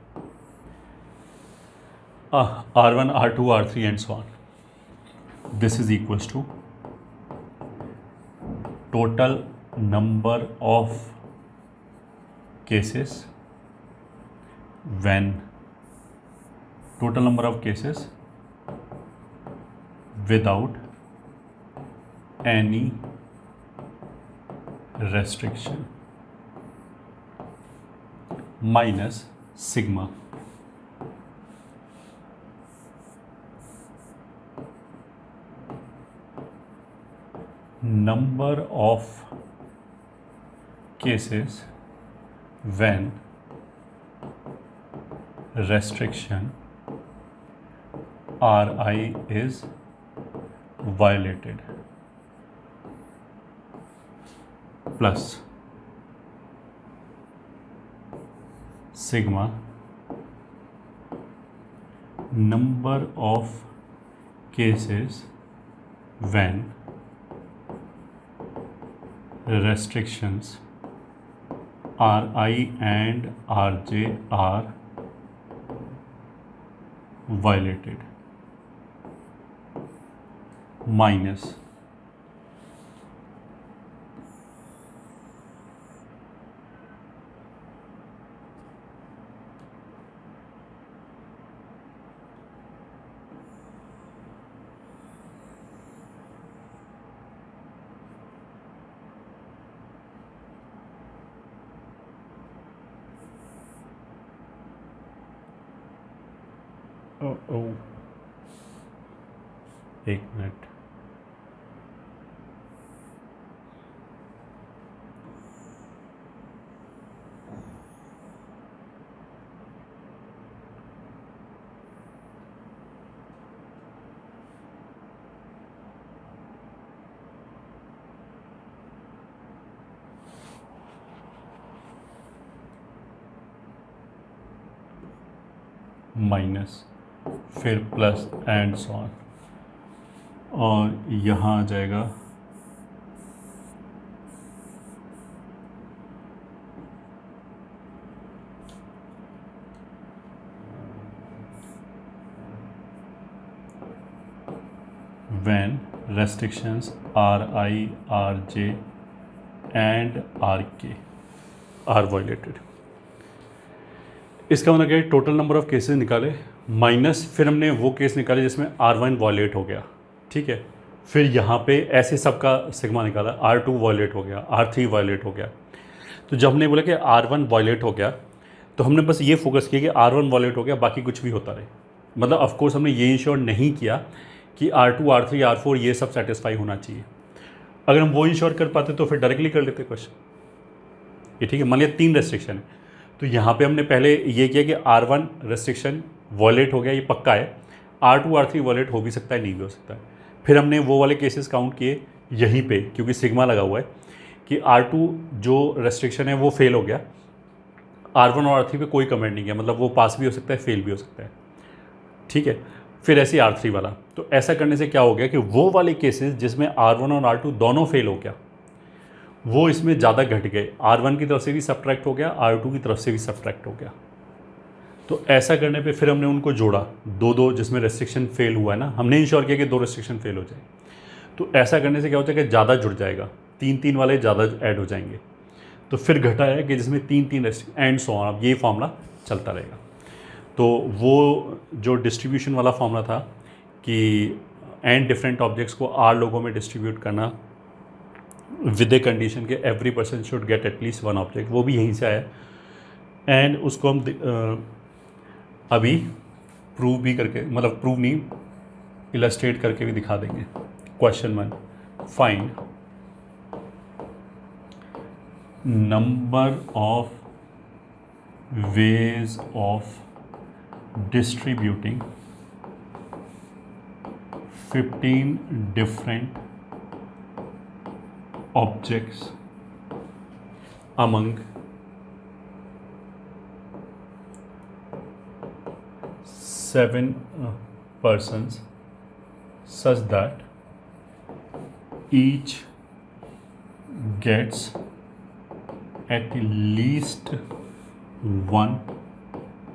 R1 R2 R3 and so on. This is equals to total number of cases when total number of cases without any restriction minus sigma number of cases when restriction Ri is violated plus sigma number of cases when restrictions Ri and Rj are violated minus एक मिनट, माइनस फिर प्लस एंड सो ऑन, और यहाँ आ जाएगा when restrictions Ri, Rj and Rk are violated। इसका मतलब क्या है, टोटल नंबर ऑफ केसेस निकाले माइनस फिर हमने वो केस निकाले जिसमें R1 वॉयलेट हो गया, ठीक है। फिर यहाँ पे ऐसे सबका सिग्मा निकाला, R2 वॉयलेट हो गया, R3 वॉयलेट हो गया। तो जब हमने बोला कि R1 वॉयलेट हो गया तो हमने बस ये फोकस किया कि R1 वॉयलेट हो गया, बाकी कुछ भी होता रहे। मतलब ऑफकोर्स हमने ये इंश्योर नहीं किया कि R2 R3 R4 ये सब सेटिस्फाई होना चाहिए। अगर हम वो इंश्योर कर पाते तो फिर डायरेक्टली कर लेते क्वेश्चन। ये ठीक है। मान लिया 3 रेस्ट्रिक्शन है, तो यहाँ पे हमने पहले ये किया कि R1 रेस्ट्रिक्शन वॉलेट हो गया, ये पक्का है। R2 R3 वॉलेट हो भी सकता है, नहीं भी हो सकता है। फिर हमने वो वाले केसेस काउंट किए यहीं पे, क्योंकि सिग्मा लगा हुआ है कि R2 जो रेस्ट्रिक्शन है वो फेल हो गया, R1 और R3 पे कोई कमेंट नहीं किया, मतलब वो पास भी हो सकता है, फेल भी हो सकता है, ठीक है। फिर ऐसे R3 वाला, तो ऐसा करने से क्या हो गया कि वो वाले केसेस जिसमें R1 और R2 दोनों फेल हो गया वो इसमें ज़्यादा घट गए, R1 की तरफ से भी सब्ट्रैक्ट हो गया, R2 की तरफ से भी सब्ट्रैक्ट हो गया। तो ऐसा करने पे फिर हमने उनको जोड़ा, दो जिसमें रेस्ट्रिक्शन फेल हुआ है ना, हमने इंश्योर किया कि 2 रेस्ट्रिक्शन फेल हो जाए। तो ऐसा करने से क्या होता है कि ज़्यादा जुड़ जाएगा, 3 वाले ज़्यादा ऐड हो जाएंगे। तो फिर घटा है कि जिसमें 3 रेस्ट्रिक्शन एंड सो ऑन, अब ये फार्मूला चलता रहेगा। तो वो जो डिस्ट्रीब्यूशन वाला फार्मूला था कि एन डिफरेंट ऑब्जेक्ट्स को R लोगों में डिस्ट्रीब्यूट करना विद ए कंडीशन के every person should get at least 1 object, वो भी यहीं से आया। एंड उसको हम अभी प्रूव भी करके, मतलब प्रूव नहीं, इलस्ट्रेट करके भी दिखा देंगे। Question 1, find number of ways of distributing 15 different objects among 7 persons such that each gets at least 1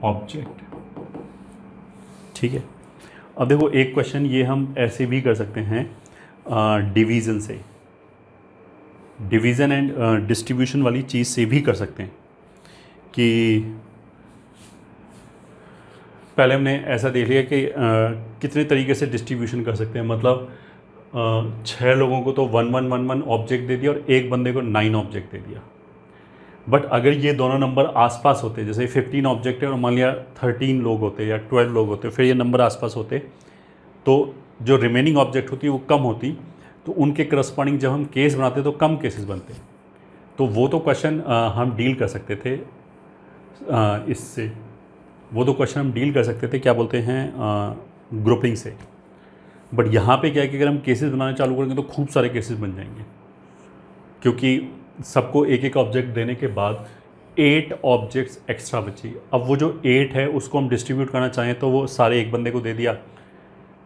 object, ठीक है। अब देखो एक क्वेश्चन ये हम ऐसे भी कर सकते हैं डिवीज़न से, डिवीज़न एंड डिस्ट्रीब्यूशन वाली चीज़ से भी कर सकते हैं कि पहले हमने ऐसा देख लिया कि कितने तरीके से डिस्ट्रीब्यूशन कर सकते हैं, मतलब 6 लोगों को तो 1 ऑब्जेक्ट दे दिया और एक बंदे को 9 ऑब्जेक्ट दे दिया। बट अगर ये दोनों नंबर आसपास होते, जैसे 15 ऑब्जेक्ट है और मान लिया 13 लोग होते या 12 लोग होते, फिर ये नंबर आसपास होते, तो जो रिमेनिंग ऑब्जेक्ट होती वो कम होती, तो उनके करस्पॉन्डिंग जब हम केस बनाते तो कम केसेस बनते। तो वो तो क्वेश्चन हम डील कर सकते थे इससे, वो तो क्वेश्चन हम डील कर सकते थे, क्या बोलते हैं, ग्रुपिंग से। बट यहाँ पे क्या है कि अगर हम केसेस बनाने चालू करेंगे तो खूब सारे केसेस बन जाएंगे, क्योंकि सबको एक ऑब्जेक्ट देने के बाद 8 ऑब्जेक्ट्स एक्स्ट्रा बची। अब वो जो 8 है उसको हम डिस्ट्रीब्यूट करना चाहें तो वो सारे एक बंदे को दे दिया,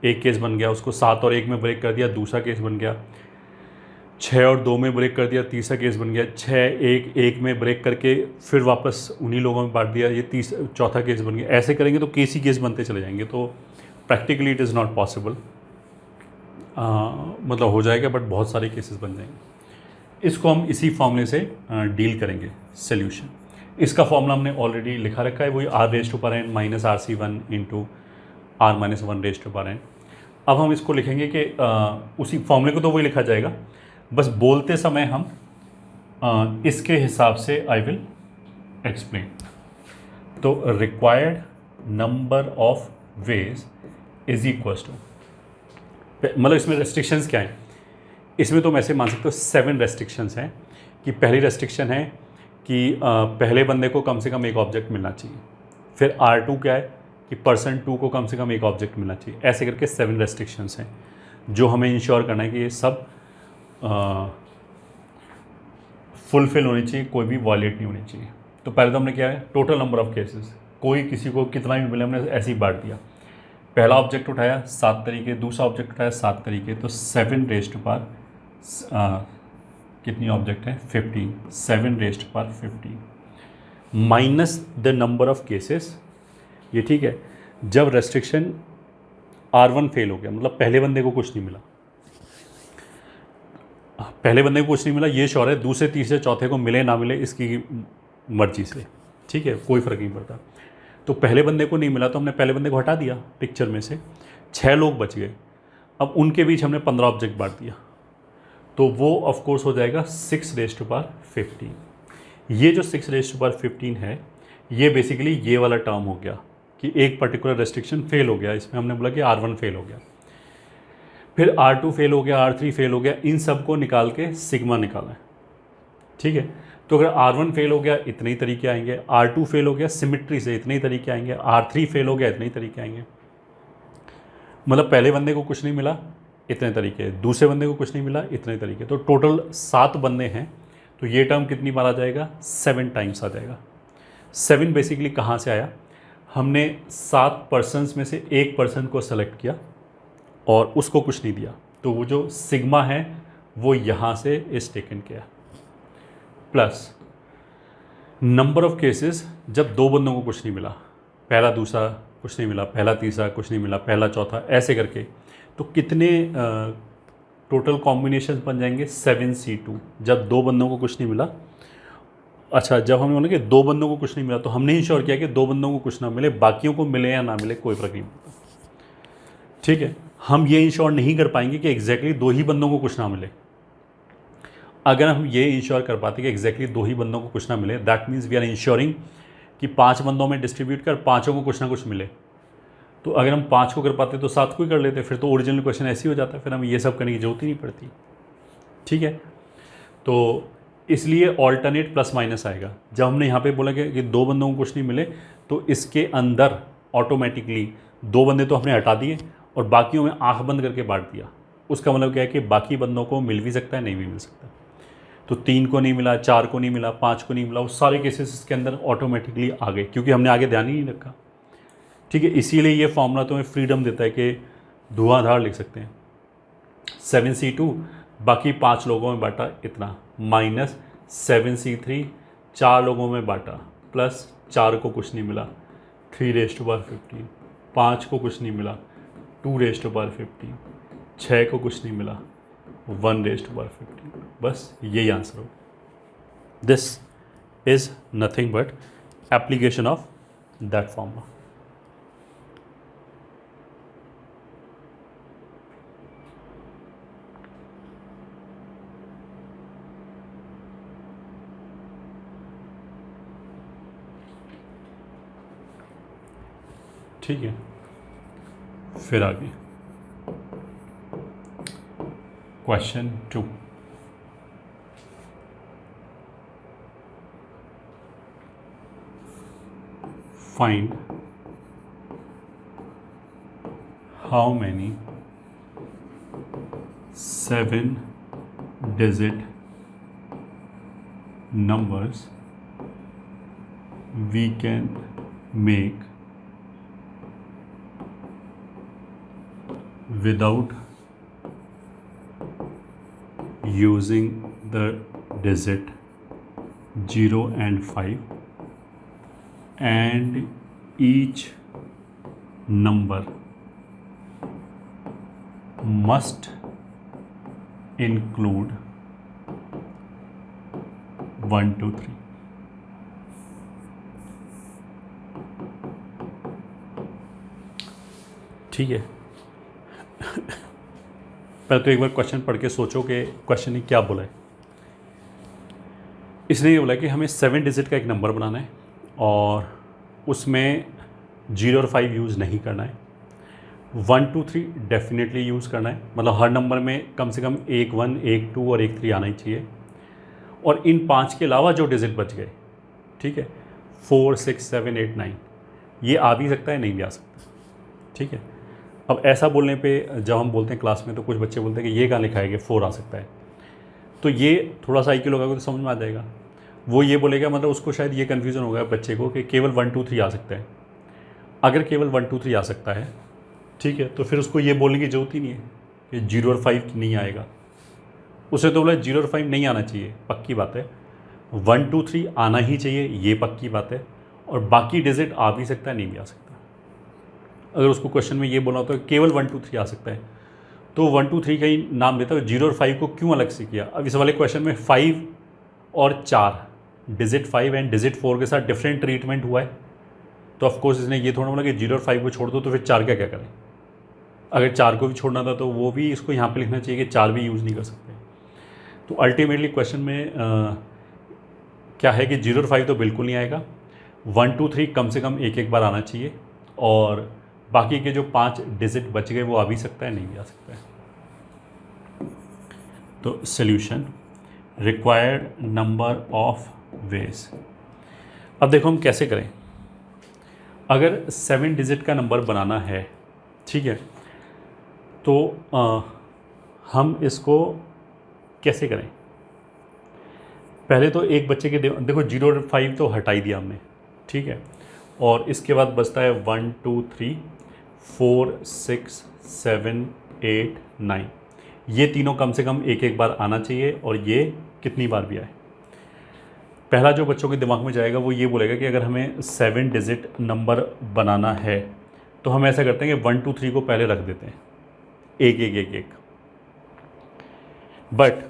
एक केस बन गया, उसको 7 और 1 में ब्रेक कर दिया, दूसरा केस बन गया, 6 और 2 में ब्रेक कर दिया, तीसरा केस बन गया, 6 1 में ब्रेक करके फिर वापस उन्हीं लोगों में बांट दिया, ये चौथा केस बन गया। ऐसे करेंगे तो केस ही केस बनते चले जाएंगे, तो practically it is not possible, मतलब हो जाएगा बट बहुत सारे केसेस बन जाएंगे। इसको हम इसी फॉर्मूले से डील करेंगे। सॉल्यूशन, इसका फॉर्मूला हमने ऑलरेडी लिखा रखा है, वही r⁻n minus RC1 into r-1n। अब हम इसको लिखेंगे कि उसी फॉर्मूले को तो वही लिखा जाएगा, बस बोलते समय हम इसके हिसाब से आई विल एक्सप्लेन। तो required number of ways is equal to, मतलब इसमें रेस्ट्रिक्शंस क्या हैं, इसमें तो मैं ऐसे मान सकता हूँ 7 रेस्ट्रिक्शंस हैं कि पहली रेस्ट्रिक्शन है कि पहले बंदे को कम से कम एक ऑब्जेक्ट मिलना चाहिए। फिर R2 क्या है कि पर्सन 2 को कम से कम एक ऑब्जेक्ट मिलना चाहिए। ऐसे करके 7 रेस्ट्रिक्शंस हैं जो हमें इंश्योर करना है कि ये सब फुलफिल होनी चाहिए, कोई भी वॉयलेट नहीं होनी चाहिए। तो पहले तो हमने क्या है, टोटल नंबर ऑफ केसेस, कोई किसी को कितना भी मिले हमने ऐसे ही बांट दिया। पहला ऑब्जेक्ट उठाया 7 तरीके, दूसरा ऑब्जेक्ट उठाया 7 तरीके, तो 7 रेज़्ड टू पावर कितनी ऑब्जेक्ट है 15, 7 raised to power 15 minus the number of cases. ये ठीक है, जब रेस्ट्रिक्शन R1 फेल हो गया, मतलब पहले बंदे को कुछ नहीं मिला, पहले बंदे को कुछ नहीं मिला ये श्योर है, दूसरे तीसरे चौथे को मिले ना मिले इसकी मर्जी से, ठीक है, कोई फ़र्क नहीं पड़ता। तो पहले बंदे को नहीं मिला तो हमने पहले बंदे को हटा दिया पिक्चर में से, 6 लोग बच गए। अब उनके बीच हमने 15 ऑब्जेक्ट बांट दिया, तो वो ऑफ कोर्स हो जाएगा 6 रेज़्ड टू पावर 15। ये जो 6 रेज़्ड टू पावर 15 है, ये बेसिकली ये वाला टर्म हो गया कि एक पर्टिकुलर रेस्ट्रिक्शन फेल हो गया, इसमें हमने बोला कि R1 फेल हो गया, फिर R2 फेल हो गया, R3 फेल हो गया, इन सब को निकाल के सिग्मा निकाला है, ठीक है। तो अगर R1 फेल हो गया इतने ही तरीके आएंगे, R2 फेल हो गया सिमिट्री से इतने ही तरीके आएंगे, R3 फेल हो गया इतने ही तरीके आएंगे। मतलब पहले बंदे को कुछ नहीं मिला इतने तरीके, दूसरे बंदे को कुछ नहीं मिला इतने तरीके, तो टोटल 7 बंदे हैं। तो ये टर्म कितनी बार आ जाएगा, 7 टाइम्स आ जाएगा। 7 बेसिकली कहाँ से आया, हमने 7 पर्सन्स में से एक पर्सन को सेलेक्ट किया और उसको कुछ नहीं दिया, तो वो जो सिग्मा है वो यहाँ से इज टेकन किया, प्लस नंबर ऑफ केसेस जब 2 बंदों को कुछ नहीं मिला, पहला दूसरा कुछ नहीं मिला, पहला तीसरा कुछ नहीं मिला, पहला चौथा, ऐसे करके, तो कितने टोटल कॉम्बिनेशन बन जाएंगे, 7C2 जब 2 बंदों को कुछ नहीं मिला। अच्छा, जब हमने बोला कि 2 बंदों को कुछ नहीं मिला तो हमने इंश्योर किया कि 2 बंदों को कुछ ना मिले, बाकियों को मिले या ना मिले कोई फर्क नहीं पड़ता। ठीक है, हम ये इंश्योर नहीं कर पाएंगे कि एग्जैक्टली 2 ही बंदों को कुछ ना मिले। अगर हम ये इंश्योर कर पाते कि एग्जैक्टली 2 ही बंदों को कुछ ना मिले, that means we are ensuring कि 5 बंदों में डिस्ट्रीब्यूट कर 5 को कुछ ना कुछ मिले। तो अगर हम 5 को कर पाते तो 7 को ही कर लेते, फिर तो ओरिजिनल क्वेश्चन ऐसे ही हो जाता है, फिर हमें ये सब करने की जरूरत ही नहीं पड़ती। ठीक है, तो इसलिए ऑल्टरनेट प्लस माइनस आएगा। जब हमने यहाँ पे बोला कि 2 बंदों को कुछ नहीं मिले, तो इसके अंदर ऑटोमेटिकली 2 बंदे तो हमने हटा दिए और बाकियों में आँख बंद करके बांट दिया। उसका मतलब क्या है कि बाकी बंदों को मिल भी सकता है, नहीं भी मिल सकता। तो 3 को नहीं मिला, 4 को नहीं मिला, 5 को नहीं मिला, वो सारे केसेस इसके अंदर ऑटोमेटिकली आ गए, क्योंकि हमने आगे ध्यान ही नहीं रखा। ठीक है, इसीलिए ये फॉर्मूला तुम्हें फ्रीडम देता है कि धुआंधार लिख सकते हैं। 7C2 बाकी 5 लोगों में बांटा इतना, माइनस 7C3 4 लोगों में बांटा, प्लस 4 को कुछ नहीं मिला 3^15, 5 को कुछ नहीं मिला 2^15, 6 को कुछ नहीं मिला 1^15। बस यही आंसर हो। This is nothing but application of that formula. ठीक है, फिर आगे question 2। Find how many 7-digit numbers we can make without using the digit 0 and 5, and each number must include 1 2 3। ठीक है, पहले तो एक बार क्वेश्चन पढ़ के सोचो कि क्वेश्चन ने क्या बोला है। इसने ये बोला कि हमें 7 डिजिट का एक नंबर बनाना है और उसमें 0 और 5 यूज़ नहीं करना है, 1 2 3 डेफिनेटली यूज़ करना है। मतलब हर नंबर में कम से कम एक 1 एक 2 और एक 3 आना ही चाहिए। और इन 5 के अलावा जो डिजिट बच गए, ठीक है, 4 6 7 8 9, ये आ भी सकता है, नहीं भी आ सकता। ठीक है, अब ऐसा बोलने पे जब हम बोलते हैं क्लास में तो कुछ बच्चे बोलते हैं कि ये कहाँ लिखा है कि 4 आ सकता है, तो ये थोड़ा सा IQ लगाओगे तो समझ में आ जाएगा। वो ये बोलेगा, मतलब उसको शायद ये कन्फ्यूज़न होगा बच्चे को कि केवल 1 2 3 आ सकता है। अगर केवल 1 2 3 आ सकता है, ठीक है, तो फिर उसको ये बोलने की ज़रूरत ही नहीं है कि 0 और 5 नहीं आएगा। उसे तो बोला 0 और 5 नहीं आना चाहिए, पक्की बात है। 1 2 3 आना ही चाहिए, ये पक्की बात है। और बाकी डिजिट आ भी सकता है, नहीं भी आ सकता। अगर उसको क्वेश्चन में ये बोला होता है केवल 1 2 3 आ सकता है, तो 1 2 3 का ही नाम देता है। 0 और 5 को क्यों अलग से किया? अब इस वाले क्वेश्चन में 5 और 4, डिजिट 5 एंड डिजिट 4 के साथ डिफरेंट ट्रीटमेंट हुआ है, तो ऑफकोर्स इसने ये थोड़ा बोला कि 0 और 5 को छोड़ दो, तो फिर 4 क्या क्या करें। अगर 4 को भी छोड़ना था तो वो भी इसको यहाँ पे लिखना चाहिए कि 4 भी यूज़ नहीं कर सकते। तो अल्टीमेटली क्वेश्चन में क्या है कि 0 और 5 तो बिल्कुल नहीं आएगा, 1 2 3 कम से कम एक एक बार आना चाहिए, और बाकी के जो 5 डिजिट बच गए वो आ भी सकता है, नहीं भी आ सकता है। तो solution, required number of veg. अब देखो हम कैसे करें। अगर 7 डिजिट का नंबर बनाना है, ठीक है, तो हम इसको कैसे करें। पहले तो एक बच्चे के देखो 0 और 5 तो हटा ही दिया हमने, ठीक है, और इसके बाद बचता है 1 2 3 4 6 7 8 9। ये तीनों कम से कम एक एक बार आना चाहिए, और ये कितनी बार भी आए। पहला जो बच्चों के दिमाग में जाएगा वो ये बोलेगा कि अगर हमें 7 डिजिट नंबर बनाना है तो हम ऐसा करते हैं कि 1 2 3 को पहले रख देते हैं, एक एक एक एक। बट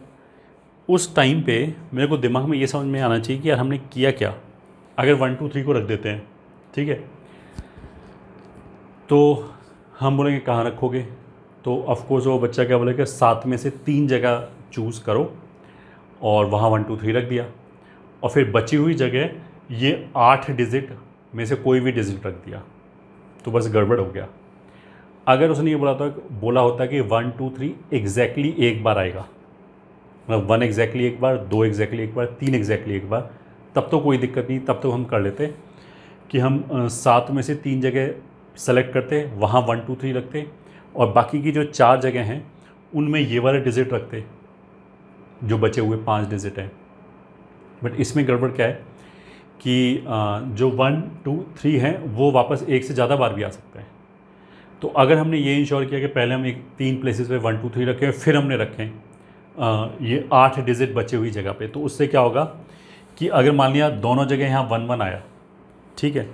उस टाइम पे मेरे को दिमाग में ये समझ में आना चाहिए कि यार हमने किया क्या। अगर 1 2 3 को रख देते हैं, ठीक है, तो हम बोलेंगे कहाँ रखोगे, तो ऑफकोर्स वो बच्चा क्या बोलेगा 7 में से 3 जगह चूज़ करो, और वहाँ 1 2 3 रख दिया, और फिर बची हुई जगह ये 8 डिजिट में से कोई भी डिजिट रख दिया, तो बस गड़बड़ हो गया। अगर उसने ये बोला होता कि 1 2 3 एग्जैक्टली एक बार आएगा, मतलब 1 एग्जैक्टली एक बार, 2 एग्जैक्टली एक बार, 3 एग्जैक्टली एक बार, तब तो कोई दिक्कत नहीं, तब तो हम कर लेते कि हम 7 में से 3 जगह सेलेक्ट करते, वहाँ 1 2 3 रखते, और बाकी की जो 4 जगह हैं उनमें ये वाले डिजिट रखते जो बचे हुए 5 डिजिट हैं। बट इसमें गड़बड़ क्या है कि जो 1 2 3 हैं वो वापस एक से ज़्यादा बार भी आ सकते हैं। तो अगर हमने ये इंश्योर किया कि पहले हम 3 प्लेसेस पे 1 2 3 रखें, फिर हमने रखें ये 8 डिजिट बचे हुई जगह पे, तो उससे क्या होगा कि अगर मान लिया दोनों जगह यहाँ 1 1 आया, ठीक है,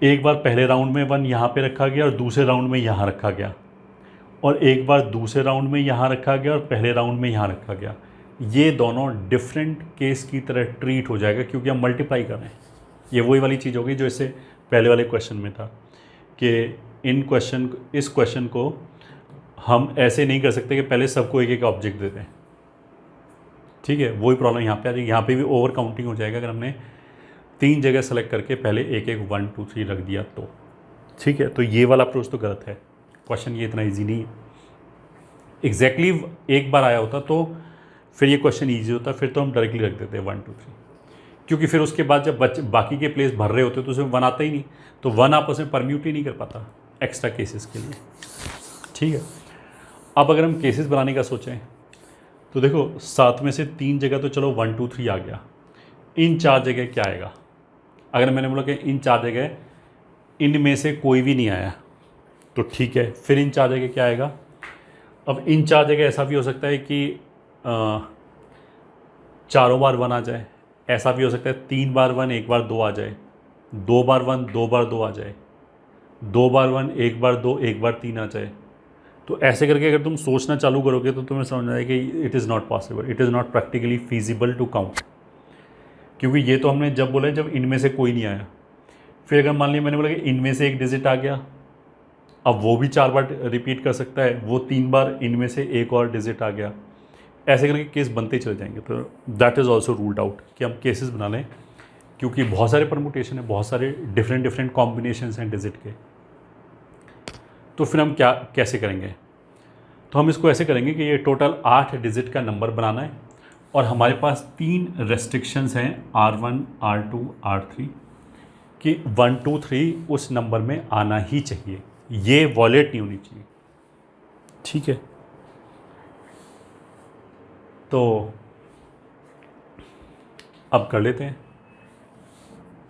एक बार पहले राउंड में 1 यहाँ पे रखा गया और दूसरे राउंड में यहाँ रखा गया, और एक बार दूसरे राउंड में यहाँ रखा गया और पहले राउंड में यहाँ रखा गया, ये दोनों डिफरेंट केस की तरह ट्रीट हो जाएगा क्योंकि हम मल्टीप्लाई कर रहे हैं। ये वही वाली चीज़ होगी जो इससे पहले वाले क्वेश्चन में था कि इस क्वेश्चन को हम ऐसे नहीं कर सकते कि पहले सबको एक एक ऑब्जेक्ट देते हैं, ठीक है, वही प्रॉब्लम यहाँ पे आ जाएगी। यहाँ पे भी ओवर काउंटिंग हो जाएगा अगर हमने 3 जगह सेलेक्ट करके पहले एक एक 1 2 3 रख दिया तो, ठीक है। तो ये वाला अप्रोच तो गलत है, क्वेश्चन ये इतना ईजी नहीं है। एग्जैक्टली एक बार आया होता तो फिर ये क्वेश्चन ईजी होता, फिर तो हम डायरेक्टली रख देते 1 2 3, क्योंकि फिर उसके बाद जब बाकी के प्लेस भर रहे होते तो उसमें 1 आता ही नहीं, तो 1 आपस में परम्यूट ही नहीं कर पाता एक्स्ट्रा केसेस के लिए, ठीक है। अब अगर हम केसेस बनाने का सोचें तो देखो 7 में से 3 जगह तो चलो 1 2 3 आ गया, इन 4 जगह क्या आएगा। अगर मैंने बोला कि इन 4 जगह इनमें से कोई भी नहीं आया तो ठीक है, फिर इन 4 जगह क्या आएगा। अब इन 4 जगह ऐसा भी हो सकता है कि चारों बार 1 आ जाए, ऐसा भी हो सकता है 3 बार 1 1 बार 2 आ जाए, 2 बार 1 2 बार 2 आ जाए, 2 बार 1 1 बार 2 1 बार 3 आ जाए। तो ऐसे करके अगर तुम सोचना चालू करोगे तो तुम्हें समझ आएगा कि it is not possible, it is not practically feasible to count, क्योंकि ये तो हमने जब बोला जब इनमें से कोई नहीं आया। फिर अगर मान लिया मैंने बोला कि इनमें से एक डिजिट आ गया, अब वो भी 4 बार रिपीट कर सकता है, वो 3 बार इनमें से एक और डिजिट आ गया, ऐसे करके केस बनते चले जाएंगे। तो that is also ruled out कि हम केसेस बना लें, क्योंकि बहुत सारे परमुटेशन है, बहुत सारे डिफरेंट कॉम्बिनेशंस हैं डिजिट के। तो फिर हम कैसे करेंगे, तो हम इसको ऐसे करेंगे कि ये टोटल 8 डिजिट का नंबर बनाना है, और हमारे पास 3 रेस्ट्रिक्शंस हैं R1 R2 R3 कि 1 2 3 उस नंबर में आना ही चाहिए, ये वॉलेट नहीं होनी चाहिए, ठीक है। तो अब कर लेते हैं।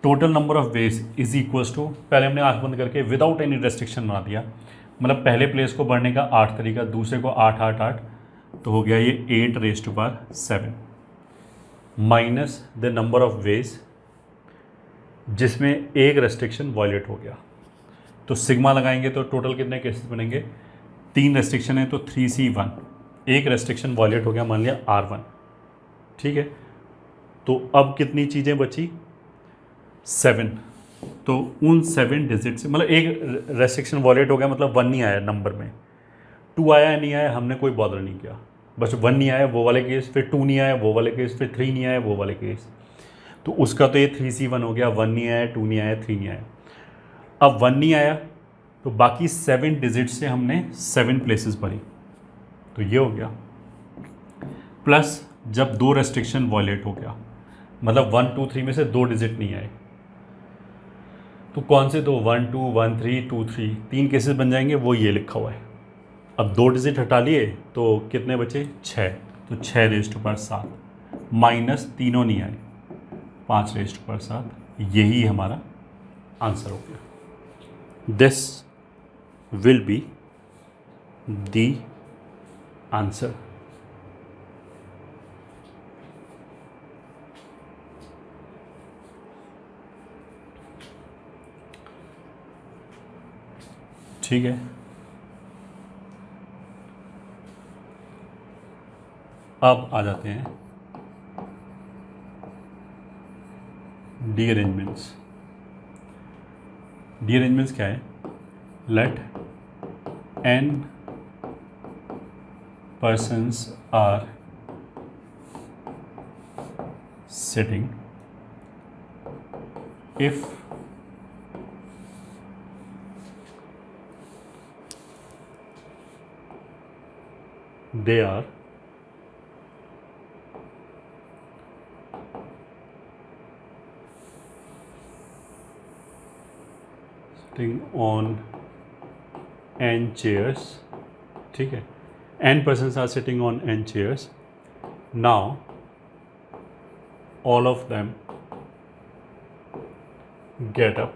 Total number of ways is equals to, पहले हमने आंख बंद करके विदाउट एनी रेस्ट्रिक्शन बना दिया, मतलब पहले प्लेस को बढ़ने का 8 तरीका, दूसरे को 8 8 8, तो हो गया ये 8 raise to power 7 minus the number of ways जिसमें एक रेस्ट्रिक्शन वॉयलेट हो गया। तो सिग्मा लगाएंगे तो टोटल कितने केसेस बनेंगे, 3 रेस्ट्रिक्शन है तो 3C1, एक रेस्ट्रिक्शन वॉयलेट हो गया मान लिया R1, ठीक है। तो अब कितनी चीज़ें बची, 7, तो उन 7 डिजिट से मतलब एक रेस्ट्रिक्शन वॉयलेट हो गया, मतलब 1 नहीं आया नंबर में, 2 आया नहीं आया हमने कोई बॉदर नहीं किया, बस 1 नहीं आया वो वाले केस, फिर 2 नहीं आया वो वाले केस, फिर 3 नहीं आया वो वाले केस, तो उसका तो ये 3C1 हो गया, 1 नहीं आया 2 नहीं आया 3 नहीं आया। अब 1 नहीं आया तो बाकी 7 डिजिट से हमने 7 प्लेसेस भरी, तो ये हो गया, प्लस जब 2 रेस्ट्रिक्शन वॉयलेट हो गया मतलब 1 2 3 में से 2 डिजिट नहीं आए, तो कौन से 2? 1 2 1 3 2 3, 3 केसेस बन जाएंगे, वो ये लिखा हुआ है। अब 2 डिजिट हटा लिए तो कितने बचे? 6, तो 6⁻7 माइनस तीनों नहीं आए, 5⁻7, यही हमारा आंसर हो गया। This will be the answer. ठीक है, अब आ जाते हैं रीअरेंजमेंट्स। रीअरेंजमेंट्स क्या है? Let n persons are sitting if they are sitting on n chairs, ठीक है, n persons are sitting on n chairs. Now all of them get up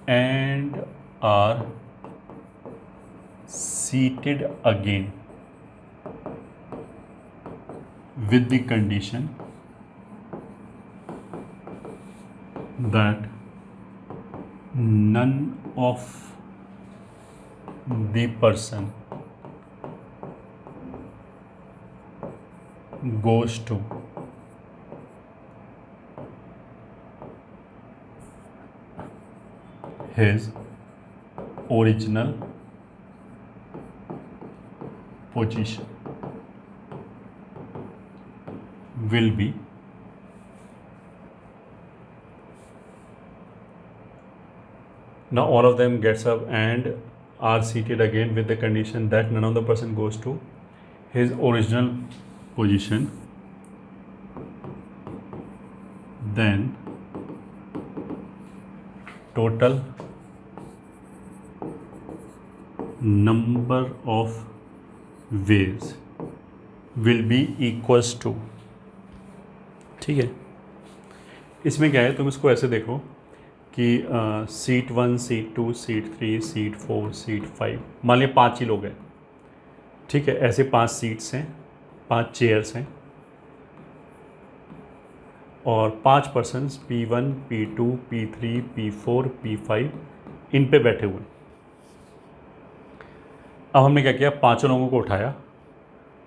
and are seated again with the condition that none of the person goes to his original position will be now all of them gets up and are seated again with the condition that none of the person goes to his original position, then total number of ways will be equals to, ठीक है। इसमें क्या है, तुम इसको ऐसे देखो कि seat 1 seat 2 seat 3 seat 4 seat 5, मान लिया 5 ही लोग हैं, ठीक है, ऐसे 5 सीट्स हैं, 5 चेयर्स हैं और 5 persons P1 P2 P3 P4 P5 इन पे बैठे हुए हैं। अब हमने क्या किया, 5 लोगों को उठाया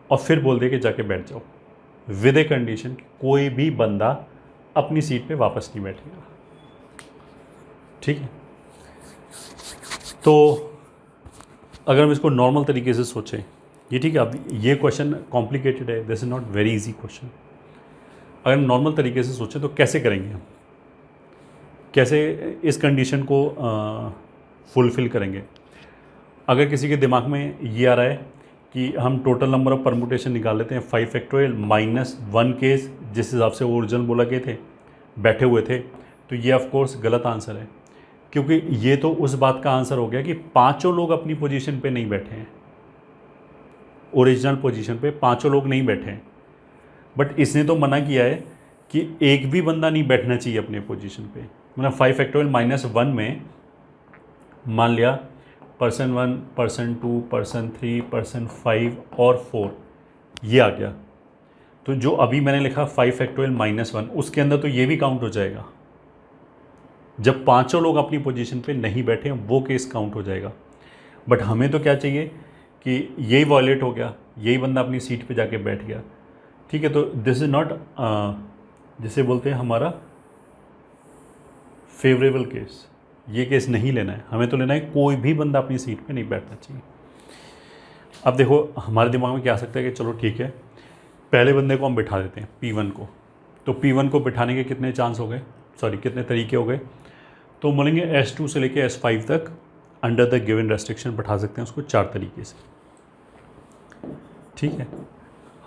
और फिर बोल दिया कि जाके बैठ जाओ, विद ए कंडीशन कोई भी बंदा अपनी सीट पे वापस नहीं बैठेगा, ठीक है। तो अगर हम इसको नॉर्मल तरीके से सोचें, ये ठीक है, अब ये क्वेश्चन कॉम्प्लिकेटेड है, this is not very easy question. अगर नॉर्मल तरीके से सोचें तो कैसे करेंगे हम, कैसे इस कंडीशन को फुलफ़िल करेंगे। अगर किसी के दिमाग में ये आ रहा है कि हम टोटल नंबर ऑफ परमुटेशन निकाल लेते हैं 5 फैक्टोरियल माइनस 1 केस जिस हिसाब से वो ओरिजिनल बोला गए थे बैठे हुए थे, तो ये ऑफ कोर्स गलत आंसर है, क्योंकि ये तो उस बात का आंसर हो गया कि 5 लोग अपनी पोजीशन पे नहीं बैठे हैं, ओरिजिनल पोजीशन पे 5 लोग नहीं बैठे हैं। बट इसने तो मना किया है कि एक भी बंदा नहीं बैठना चाहिए अपने पोजीशन पे, मतलब 5 फैक्टोरियल माइनस 1 में मान लिया पर्सन 1 पर्सन 2 पर्सन 3 पर्सन 5 और 4 ये आ गया, तो जो अभी मैंने लिखा 5 फैक्टोरियल माइनस 1 उसके अंदर तो ये भी काउंट हो जाएगा। जब 5 लोग अपनी पोजीशन पे नहीं बैठे हैं वो केस काउंट हो जाएगा। बट हमें तो क्या चाहिए कि यही वॉयलेट हो गया, यही बंदा अपनी सीट पे जाके बैठ गया, ठीक है। तो दिस इज़ नॉट जिसे बोलते हैं हमारा फेवरेबल केस, ये केस नहीं लेना है, हमें तो लेना है कोई भी बंदा अपनी सीट पे नहीं बैठना चाहिए। अब देखो हमारे दिमाग में क्या आ सकता है कि चलो ठीक है, पहले बंदे को हम बिठा देते हैं P1 को, तो P1 को बिठाने के कितने चांस हो गए, सॉरी कितने तरीके हो गए, तो बोलेंगे S2 से लेके S5 तक अंडर द गिवन रेस्ट्रिक्शन बैठा सकते हैं उसको 4 तरीके से, ठीक है।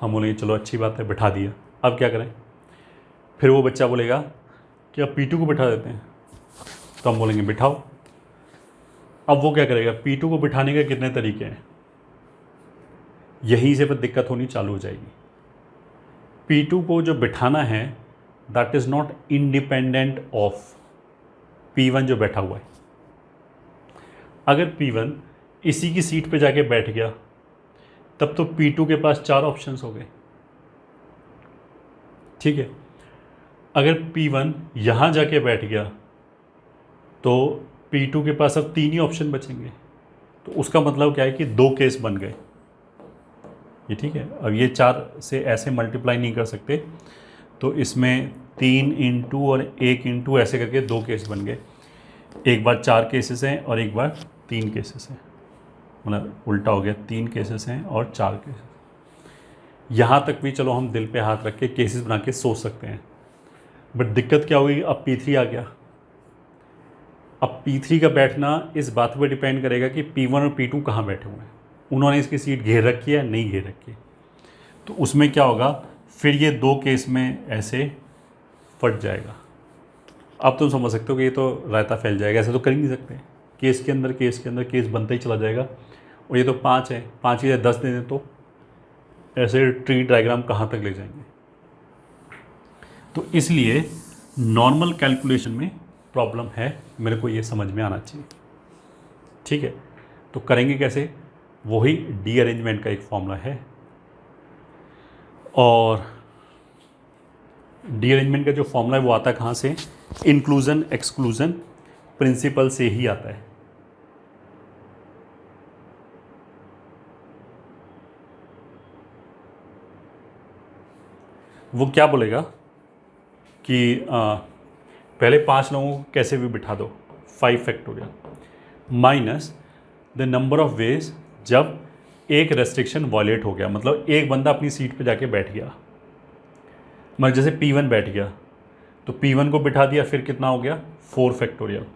हम बोलेंगे चलो अच्छी बात है, बिठा दिया। अब क्या करें? फिर वो बच्चा बोलेगा कि अब P2 को बिठा देते हैं, तो हम बोलेंगे बिठाओ। अब वो क्या करेगा? P2 को बिठाने के कितने तरीके हैं, यहीं से पर दिक्कत होनी चालू हो जाएगी। P2 को जो बिठाना है that is not independent of P1 जो बैठा हुआ है। अगर P1 इसी की सीट पे जाके बैठ गया तब तो P2 के पास 4 ऑप्शंस हो गए, ठीक है। अगर P1 यहाँ जाके बैठ गया तो P2 के पास अब 3 ही ऑप्शन बचेंगे। तो उसका मतलब क्या है कि 2 केस बन गए, ये ठीक है। अब ये 4 से ऐसे मल्टीप्लाई नहीं कर सकते, तो इसमें 3 इंटू और 1 इंटू ऐसे करके 2 केस बन गए। एक बार 4 केसेस हैं और एक बार 3 केसेस हैं, मतलब उल्टा हो गया, 3 केसेस हैं और 4 केसेस। यहाँ तक भी चलो हम दिल पे हाथ रख के केसेस बना के सोच सकते हैं, बट दिक्कत क्या हुई? अब P3 आ गया। अब P3 का बैठना इस बात पर डिपेंड करेगा कि P1 और P2 कहाँ बैठे हुए हैं, उन्होंने इसकी सीट घेर रखी है नहीं घेर रखी। तो उसमें क्या होगा? फिर ये 2 केस में ऐसे फट जाएगा। अब तुम समझ सकते हो कि ये तो रायता फैल जाएगा, ऐसे तो कर ही नहीं सकते। केस के अंदर केस के अंदर केस बनता ही चला जाएगा। और ये तो 5 है, 5 की 10 दे दें तो ऐसे ट्री डायग्राम कहाँ तक ले जाएंगे। तो इसलिए नॉर्मल कैलकुलेशन में प्रॉब्लम है, मेरे को ये समझ में आना चाहिए, ठीक है। तो करेंगे कैसे? वही डी अरेंजमेंट का एक फॉर्मूला है, और डी अरेंजमेंट का जो फॉर्मूला है वो आता है कहाँ से? इंक्लूजन एक्सक्लूजन प्रिंसिपल से ही आता है। वो क्या बोलेगा कि पहले 5 लोगों को कैसे भी बिठा दो, 5 factorial minus the number of veg जब एक रेस्ट्रिक्शन वॉलेट हो गया, मतलब एक बंदा अपनी सीट पे जाके बैठ गया। मतलब जैसे P1 बैठ गया तो P1 को बिठा दिया, फिर कितना हो गया? 4 फैक्टोरियल।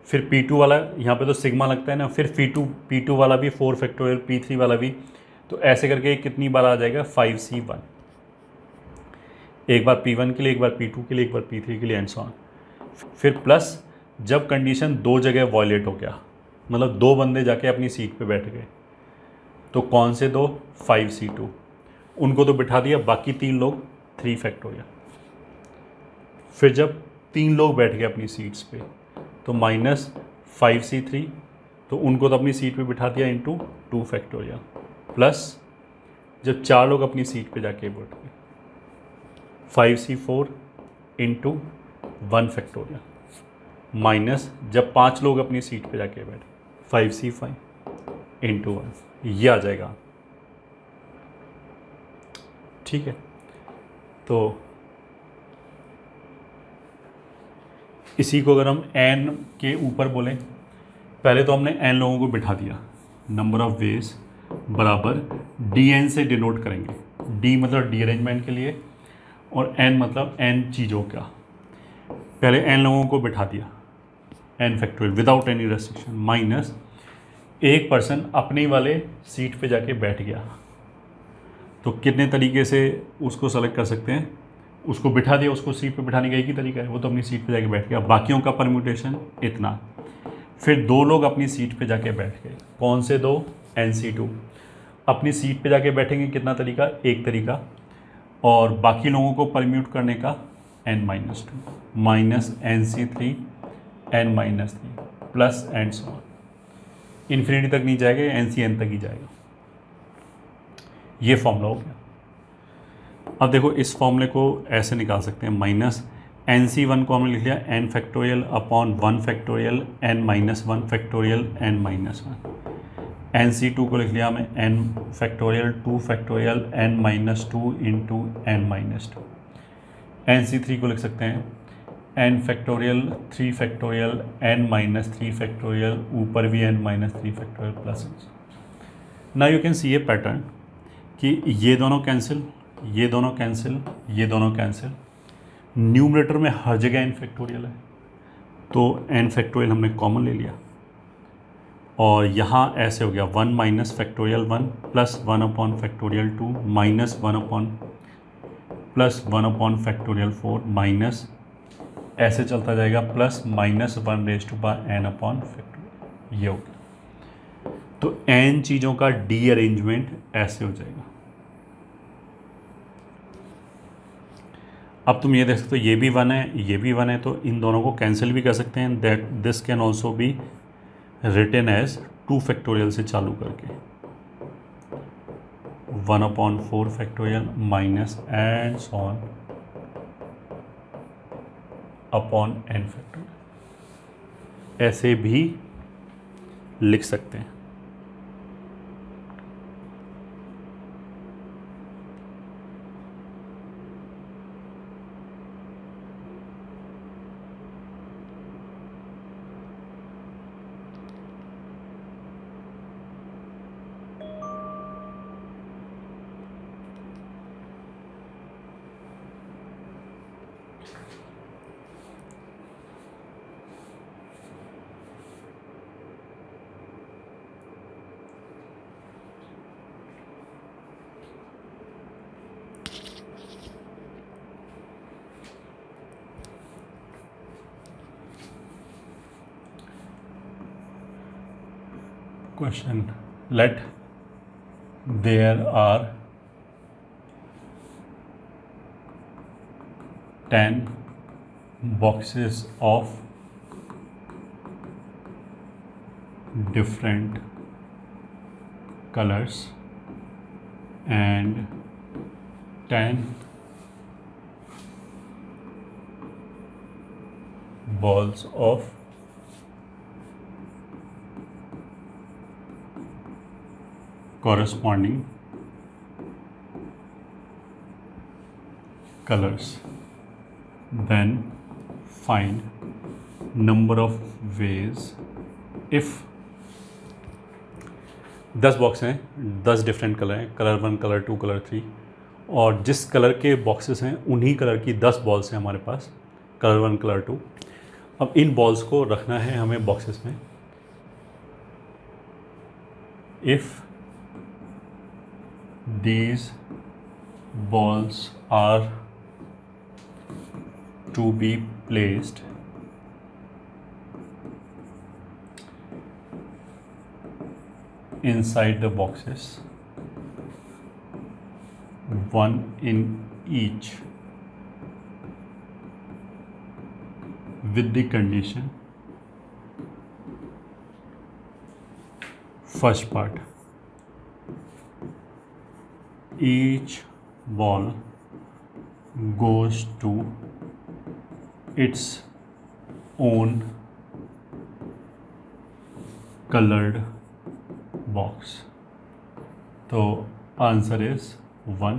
फिर P2 वाला, यहाँ पे तो सिग्मा लगता है ना, फिर P2 वाला भी 4 फैक्टोरियल, P3 वाला भी। तो ऐसे करके कितनी बार आ जाएगा? 5C1। एक बार P1 के लिए, एक बार P2 के लिए, एक बार P3 के लिए एंड सो ऑन। फिर प्लस जब कंडीशन 2 जगह वॉयलेट हो गया, मतलब 2 बंदे जाके अपनी सीट पे बैठ गए, तो कौन से 2? 5C2, उनको तो बिठा दिया, बाकी 3 लोग 3 फैक्टोरियल। फिर जब 3 लोग बैठ गए अपनी सीट्स पे तो माइनस 5C3, तो उनको तो अपनी सीट पे बिठा दिया इंटू 2 फैक्टोरियल, प्लस जब 4 लोग अपनी सीट पे जाके बैठ गए 5C4 इंटू 1 फैक्टोरियल, माइनस जब 5 लोग अपनी सीट पे जाके बैठे 5C5 इंटू 1, ये आ जाएगा, ठीक है। तो इसी को अगर हम n के ऊपर बोलें, पहले तो हमने n लोगों को बिठा दिया, नंबर ऑफ वेज बराबर dn से डिनोट करेंगे, d मतलब डी अरेंजमेंट के लिए और n मतलब n चीज़ों का। पहले n लोगों को बिठा दिया, n factorial without any restriction, minus एक पर्सन अपने वाले सीट पे जाके बैठ गया। तो कितने तरीके से उसको सेलेक्ट कर सकते हैं? उसको बिठा दिया, उसको सीट पे बिठाने का एक ही तरीका है, वो तो अपनी सीट पे जाके बैठ गया, बाकियों का परम्यूटेशन इतना। फिर 2 लोग अपनी सीट पे जाके बैठ गए, कौन से 2? NC2 अपनी सीट पे जाके बैठेंगे, कितना तरीका? एक तरीका, और बाकी लोगों को परम्यूट करने का n-2 minus NC3 n-3 plus and so on, infinity तक नहीं जाएगा, NCN तक ही जाएगा। ये फॉर्मूला हो गया। अब देखो इस फॉर्मूले को ऐसे निकाल सकते हैं, माइनस NC1 को हमने लिख लिया n factorial upon 1 factorial n-1 factorial n-1, NC2 को लिख लिया हमें n factorial 2 factorial n-2 into n-2, NC3 को लिख सकते हैं n factorial 3 factorial n-3 factorial, ऊपर भी n-3 factorial plus. Now you can see A pattern कि ये दोनों कैंसिल, ये दोनों कैंसिल, ये दोनों कैंसिल, न्यूमरेटर में हर जगह n फैक्टोरियल है, तो n फैक्टोरियल हमने कॉमन ले लिया, और यहाँ ऐसे हो गया 1 minus factorial 1 plus 1 upon factorial 2 minus 1 upon plus 1 upon factorial 4 minus ऐसे चलता जाएगा plus minus 1 raise to power n upon factorial. ये हो गया। तो n चीज़ों का डी अरेंजमेंट ऐसे हो जाएगा। अब तुम ये देख सकते हो ये भी 1 है, ये भी 1 है, तो इन दोनों को कैंसिल भी कर सकते हैं। That this can also be written as 2 factorial से चालू करके 1 upon 4 factorial minus and so on upon n factorial, ऐसे भी लिख सकते हैं। Question: let there are 10 boxes of different colors and 10 balls of corresponding colors, then find number of ways if 10 box हैं, 10 डिफरेंट कलर हैं, कलर 1, कलर 2, कलर 3, और जिस कलर के बॉक्सेस हैं उन्हीं कलर की 10 बॉल्स हैं हमारे पास, कलर 1, कलर 2। अब इन बॉल्स को रखना है हमें बॉक्सेस में। If these balls are to be placed inside the boxes, one in each, with the condition, first part, each ball goes to its own colored box। तो आंसर इज 1।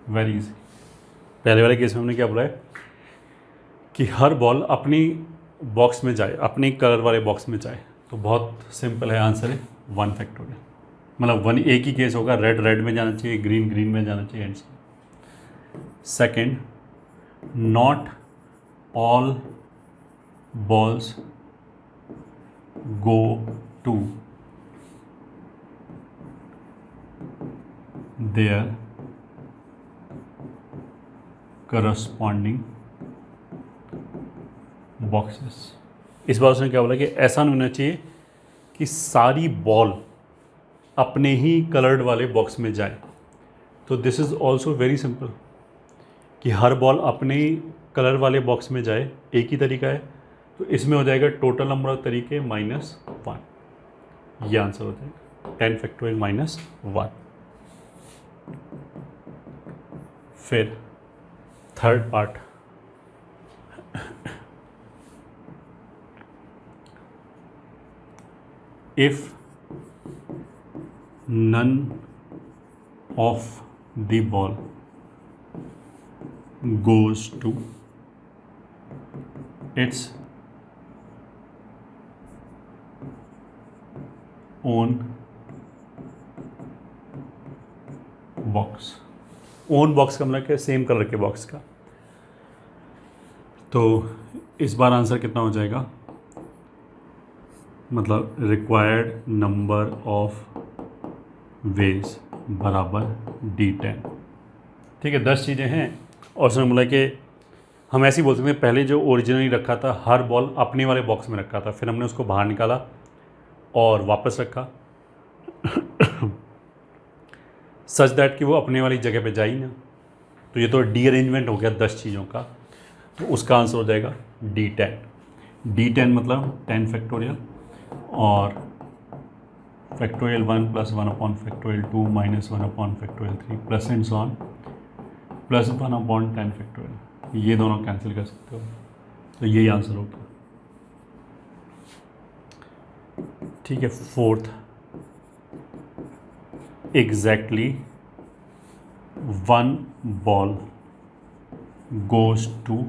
Very easy. पहले वाले केस में हमने क्या बोला है कि हर बॉल अपनी बॉक्स में जाए, अपनी कलर वाले बॉक्स में जाए, तो बहुत सिंपल है, आंसर है 1 फैक्टोरियल। मतलब 1 एक ही केस होगा, रेड रेड में जाना चाहिए, ग्रीन ग्रीन में जाना चाहिए। And second, not all balls go to their corresponding boxes. इस बार उसने क्या बोला कि ऐसा नहीं होना चाहिए कि सारी बॉल अपने ही कलर्ड वाले बॉक्स में जाए। तो this is also very simple कि हर बॉल अपने ही कलर वाले बॉक्स में जाए, एक ही तरीका है। तो इसमें हो जाएगा टोटल नंबर ऑफ तरीके -1। ये आंसर हो जाएगा 10 फैक्टोरियल -1। फिर third part, if none of the ball goes to its own box। Own box का मतलब क्या, सेम कलर के बॉक्स का। तो इस बार आंसर कितना हो जाएगा मतलब रिक्वायर्ड नंबर ऑफ वेज बराबर D10। ठीक है, 10 चीज़ें हैं और उसने बोला कि हम ऐसे ही बोल सकते हैं, पहले जो ओरिजिनली रखा था हर बॉल अपने वाले बॉक्स में रखा था, फिर हमने उसको बाहर निकाला और वापस रखा सच दैट कि वो अपने वाली जगह पे जाए ना। तो ये तो रीअरेंजमेंट हो गया 10 चीज़ों का, तो उसका आंसर हो जाएगा D10। D10 मतलब 10 फैक्टोरियल और factorial 1 plus 1 upon factorial 2 minus 1 upon factorial 3 plus and so on plus 1 upon 10 factorial. ये दोनों कैंसिल कर सकते हो, तो यही आंसर होगा। ठीक है, fourth, exactly 1 ball goes to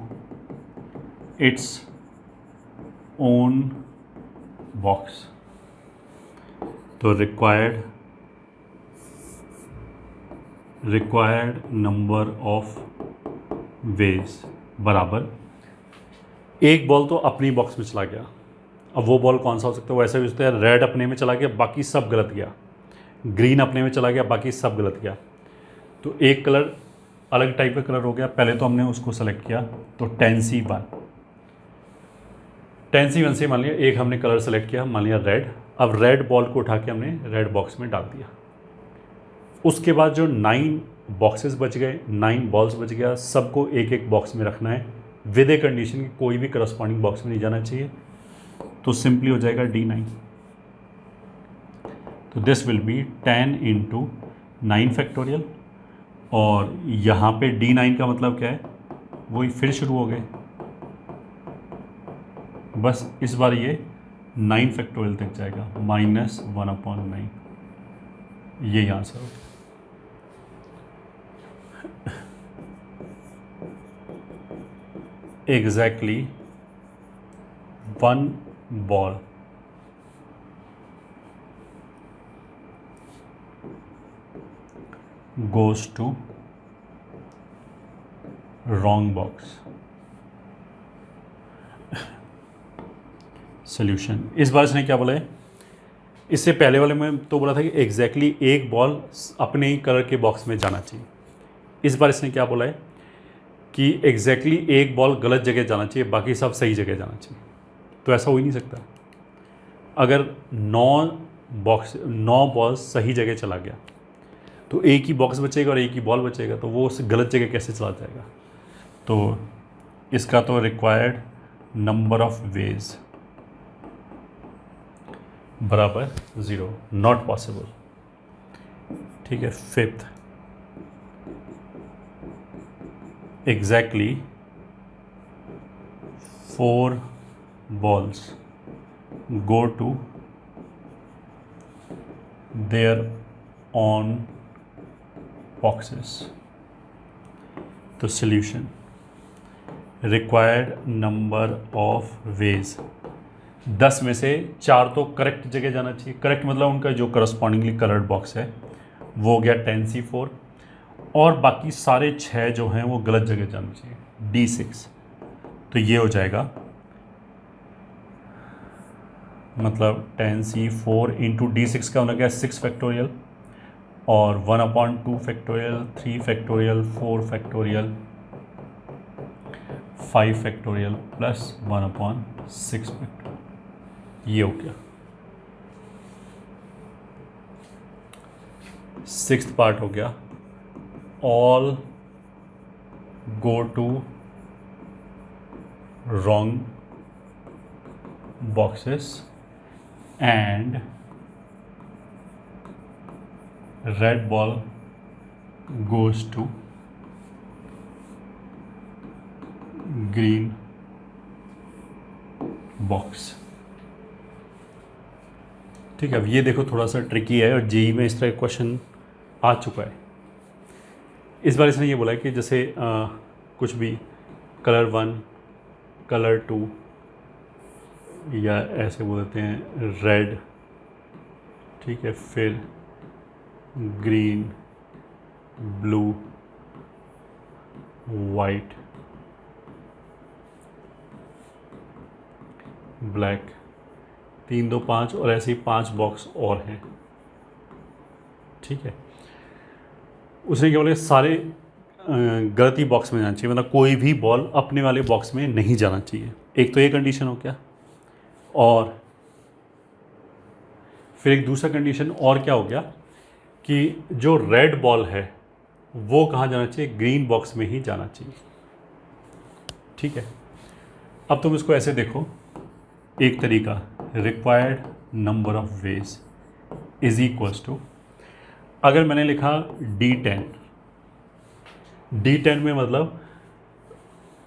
its own box. तो रिक्वायर्ड नंबर ऑफ वेज बराबर, एक बॉल तो अपनी बॉक्स में चला गया। अब वो बॉल कौन सा हो सकता है? वो ऐसा भी हो सकता है रेड अपने में चला गया बाकी सब गलत गया, ग्रीन अपने में चला गया बाकी सब गलत गया। तो एक कलर अलग टाइप का कलर हो गया, पहले तो हमने उसको सेलेक्ट किया, तो 10C1 से मान लिया एक हमने कलर सेलेक्ट किया, मान लिया रेड। अब रेड बॉल को उठा के हमने रेड बॉक्स में डाल दिया। उसके बाद जो 9 बॉक्सेस बच गए, 9 बॉल्स बच गया, सबको एक एक बॉक्स में रखना है विद ए कंडीशन कि कोई भी करस्पॉन्डिंग बॉक्स में नहीं जाना चाहिए। तो सिंपली हो जाएगा D9। तो this will B 10 into 9 factorial, और यहाँ पे D9 का मतलब क्या है, वही फिर शुरू हो गए, बस इस बार ये 9 फैक्टोरियल तक जाएगा, माइनस 1 अपॉन 9। यही आंसर होगा। Exactly 1 ball goes to wrong box। Solution, इस बार इसने क्या बोला है? इससे पहले वाले में तो बोला था कि एग्जैक्टली एक बॉल अपने ही कलर के बॉक्स में जाना चाहिए। इस बार इसने क्या बोला है कि एग्जैक्टली एक बॉल गलत जगह जाना चाहिए, बाकी सब सही जगह जाना चाहिए। तो ऐसा हो ही नहीं सकता। अगर 9 बॉल्स सही जगह चला गया तो एक ही बॉक्स बचेगा और एक ही बॉल बचेगा, तो वो उस गलत जगह कैसे चला जाएगा? तो इसका तो रिक्वायर्ड नंबर ऑफ वेज बराबर 0, नॉट पॉसिबल। ठीक है, fifth, exactly 4 balls go to there on boxes. तो solution, required number of ways, 10 में से 4 तो करेक्ट जगह जाना चाहिए। करेक्ट मतलब उनका जो करस्पॉन्डिंगली कलर्ड बॉक्स है वो हो गया 10C4, और बाकी सारे 6 जो हैं वो गलत जगह जाना चाहिए, D6। तो ये हो जाएगा मतलब 10C4 इंटू D6 का होना क्या, 6 फैक्टोरियल, और 1 upon 2 factorial, 3 factorial, 4 factorial, 5 factorial plus 1 upon 6 factorial. ये हो गया। 6th पार्ट हो गया, all go to wrong boxes and red ball goes to green box. ठीक है, अब ये देखो थोड़ा सा ट्रिकी है और जेईई में इस तरह का क्वेश्चन आ चुका है। इस बार इसने ये बोला है कि जैसे कुछ भी कलर 1, कलर 2, या ऐसे बोल देते हैं रेड, ठीक है, फिर ग्रीन, ब्लू, वाइट, ब्लैक 3 2 5 और ऐसे ही 5 बॉक्स और हैं, ठीक है। उसने क्या बोला, सारे गलत ही बॉक्स में जाना चाहिए, मतलब कोई भी बॉल अपने वाले बॉक्स में नहीं जाना चाहिए। एक तो ये कंडीशन हो गया, और फिर एक दूसरा कंडीशन और क्या हो गया कि जो रेड बॉल है वो कहाँ जाना चाहिए, ग्रीन बॉक्स में ही जाना चाहिए, ठीक है। अब तुम इसको ऐसे देखो, एक तरीका, required number of ways is equals to, अगर मैंने लिखा D10, D10 में मतलब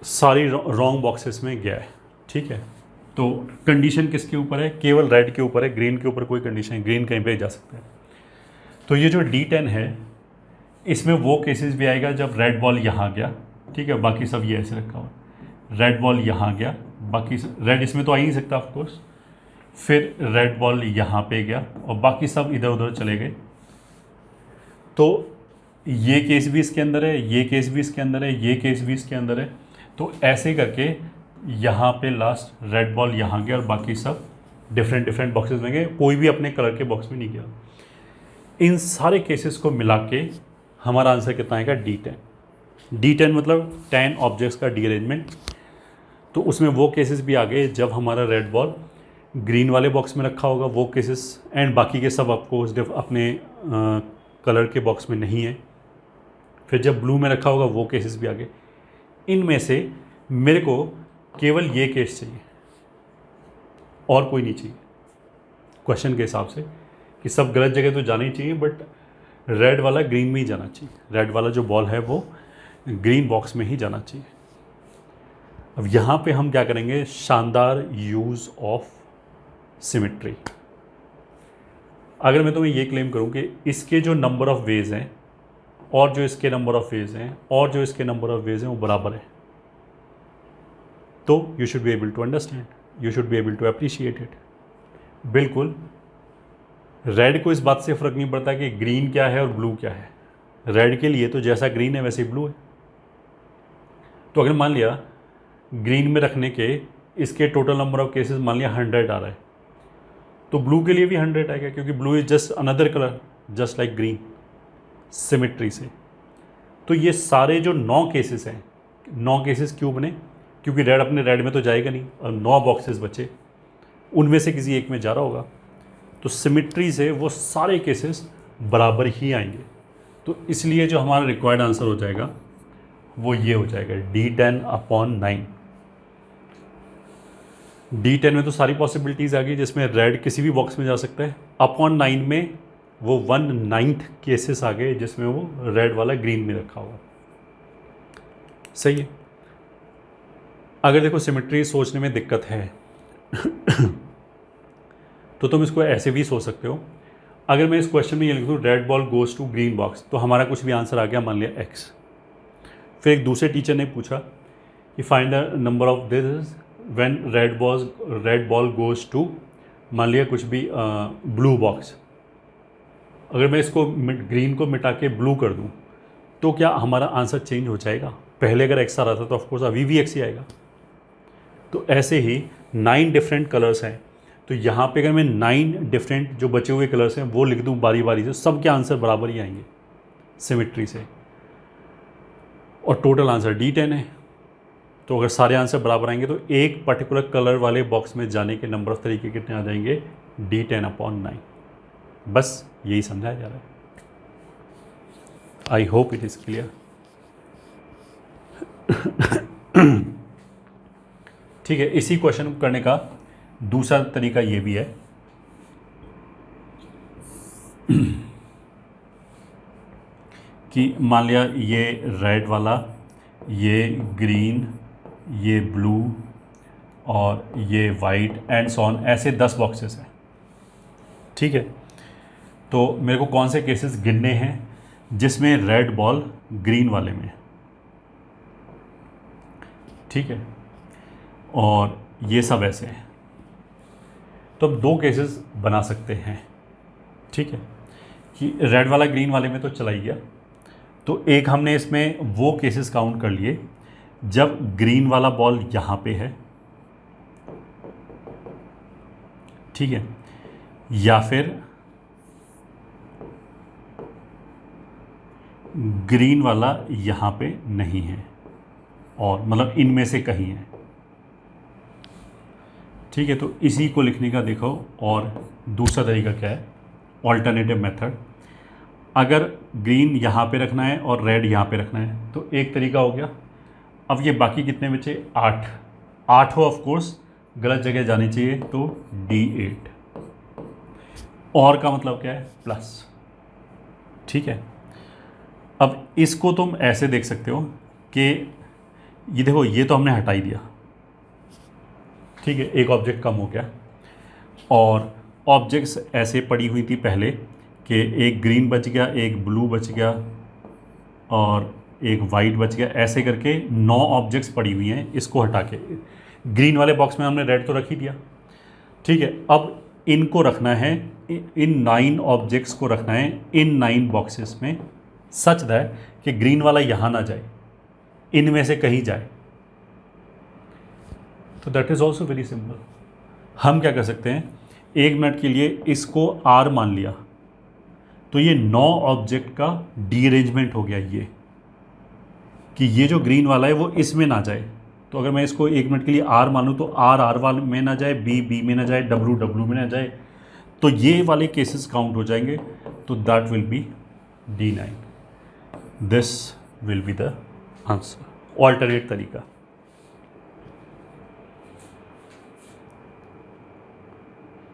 सारी रॉन्ग बॉक्सेस में गया है, ठीक है। तो कंडीशन किसके ऊपर है, केवल रेड के ऊपर है, ग्रीन के ऊपर कोई कंडीशन है, ग्रीन कहीं पे जा सकता है। तो ये जो D10 है इसमें वो केसेस भी आएगा जब रेड बॉल यहाँ गया, ठीक है, बाकी सब ये ऐसे रखा हुआ, रेड बॉल यहाँ गया, बाकी रेड इसमें तो आ ही नहीं सकता ऑफकोर्स, फिर रेड बॉल यहाँ पे गया और बाकी सब इधर उधर चले गए। तो ये केस भी इसके अंदर है, ये केस भी इसके अंदर है, ये केस भी इसके अंदर है। तो ऐसे करके यहाँ पे लास्ट रेड बॉल यहाँ गया और बाकी सब डिफरेंट डिफरेंट बॉक्सेस में गए, कोई भी अपने कलर के बॉक्स में नहीं गया। इन सारे केसेस को मिला के हमारा आंसर कितना आएगा, D10। D10 मतलब 10 ऑब्जेक्ट्स का रीअरेंजमेंट। तो उसमें वो केसेस भी आ गए जब हमारा रेड बॉल ग्रीन वाले बॉक्स में रखा होगा, वो केसेस, एंड बाकी के सब आपको अपने कलर के बॉक्स में नहीं है। फिर जब ब्लू में रखा होगा वो केसेस भी आ गए। इनमें से मेरे को केवल ये केस चाहिए और कोई नहीं चाहिए क्वेश्चन के हिसाब से, कि सब गलत जगह तो जाना ही चाहिए, बट रेड वाला ग्रीन में ही जाना चाहिए, रेड वाला जो बॉल है वो ग्रीन बॉक्स में ही जाना चाहिए। अब यहाँ पे हम क्या करेंगे, शानदार यूज़ ऑफ सिमेट्री। अगर मैं तुम्हें ये क्लेम करूँ कि इसके जो नंबर ऑफ वेज हैं और जो इसके नंबर ऑफ वेज हैं और जो इसके नंबर ऑफ वेज हैं वो बराबर है, तो you should be able to understand, you should be able to appreciate it. बिल्कुल रेड को इस बात से फ़र्क नहीं पड़ता कि ग्रीन क्या है और ब्लू क्या है, रेड के लिए तो जैसा ग्रीन है वैसे ही ब्लू है। तो अगर मान लिया ग्रीन में रखने के इसके टोटल नंबर ऑफ केसेस मान लिया 100 आ रहा है, तो ब्लू के लिए भी 100 आएगा, क्योंकि blue is just another colour just like green, symmetry से। तो ये सारे जो 9 केसेस हैं, 9 केसेस क्यों बने, क्योंकि रेड अपने रेड में तो जाएगा नहीं और 9 बॉक्सेस बचे, उनमें से किसी एक में जा रहा होगा, तो सिमेट्री से वो सारे केसेस बराबर ही आएंगे। तो इसलिए जो हमारा रिक्वायर्ड आंसर हो जाएगा वो ये हो जाएगा D10/9। D10 में तो सारी पॉसिबिलिटीज़ आ गई, जिसमें रेड किसी भी बॉक्स में जा सकता है, अपॉन 9 में वो 1/9 केसेस आ गए जिसमें वो रेड वाला ग्रीन में रखा हुआ। सही है। अगर देखो सिमेट्री सोचने में दिक्कत है तो तुम इसको ऐसे भी सोच सकते हो। अगर मैं इस क्वेश्चन में ये लिख दूँ red ball goes to green box, तो हमारा कुछ भी आंसर आ गया, मान लिया X। फिर एक दूसरे टीचर ने पूछा कि find the number of this when red ball goes to, मान लिया कुछ भी ब्लू बॉक्स। अगर मैं इसको ग्रीन को मिटा के ब्लू कर दूं तो क्या हमारा आंसर चेंज हो जाएगा? पहले अगर X आ रहा था तो ऑफकोर्स अभी भी X ही आएगा। तो ऐसे ही 9 डिफरेंट कलर्स हैं, तो यहाँ पे अगर मैं 9 डिफरेंट जो बचे हुए कलर्स हैं वो लिख दूँ बारी बारी से, सबके आंसर बराबर ही आएंगे सिमेट्री से, और टोटल आंसर D10 है। तो अगर सारे आंसर बराबर आएंगे तो एक पर्टिकुलर कलर वाले बॉक्स में जाने के नंबर ऑफ तरीके कितने आ जाएंगे, D10/9। बस यही समझाया जा रहा है। I hope it is clear. ठीक है, इसी क्वेश्चन को करने का दूसरा तरीका ये भी है कि मान लिया ये रेड वाला, ये ग्रीन, ये ब्लू और ये वाइट एंड सो ऑन, ऐसे 10 बॉक्सेस हैं। ठीक है, तो मेरे को कौन से केसेस गिनने हैं जिसमें रेड बॉल ग्रीन वाले में, ठीक है, और ये सब ऐसे हैं। तो अब 2 केसेस बना सकते हैं, ठीक है, कि रेड वाला ग्रीन वाले में तो चला ही गया। तो एक हमने इसमें वो केसेस काउंट कर लिए जब ग्रीन वाला बॉल यहाँ पे है, ठीक है, या फिर ग्रीन वाला यहाँ पे नहीं है, और मतलब इनमें से कहीं है। ठीक है, तो इसी को लिखने का देखो। और दूसरा तरीका क्या है, ऑल्टरनेटिव मेथड। अगर ग्रीन यहाँ पे रखना है और रेड यहाँ पे रखना है तो एक तरीका हो गया। अब ये बाकी कितने बचे, 8। 8 हो ऑफ कोर्स गलत जगह जानी चाहिए, तो D8। और का मतलब क्या है, प्लस। ठीक है, अब इसको तुम ऐसे देख सकते हो कि ये देखो, ये तो हमने हटा ही दिया। ठीक है, एक ऑब्जेक्ट कम हो गया, और ऑब्जेक्ट्स ऐसे पड़ी हुई थी पहले कि एक ग्रीन बच गया, एक ब्लू बच गया और एक वाइट बच गया। ऐसे करके 9 ऑब्जेक्ट्स पड़ी हुई हैं। इसको हटा के ग्रीन वाले बॉक्स में हमने रेड तो रख ही दिया। ठीक है, अब इनको रखना है, इन 9 ऑब्जेक्ट्स को रखना है इन 9 बॉक्सेस में, सच दैट कि ग्रीन वाला यहाँ ना जाए, इनमें से कहीं जाए। तो that is also very simple. हम क्या कर सकते हैं, 1 मिनट के लिए इसको R मान लिया, तो ये 9 ऑब्जेक्ट का डीअरेंजमेंट हो गया, ये कि ये जो ग्रीन वाला है वो इसमें ना जाए। तो अगर मैं इसको 1 मिनट के लिए R मानूँ तो R R वाले में ना जाए, B B में ना जाए, W W में ना जाए, तो ये वाले केसेस काउंट हो जाएंगे। तो that will B D9। This will be the answer, alternate तरीका।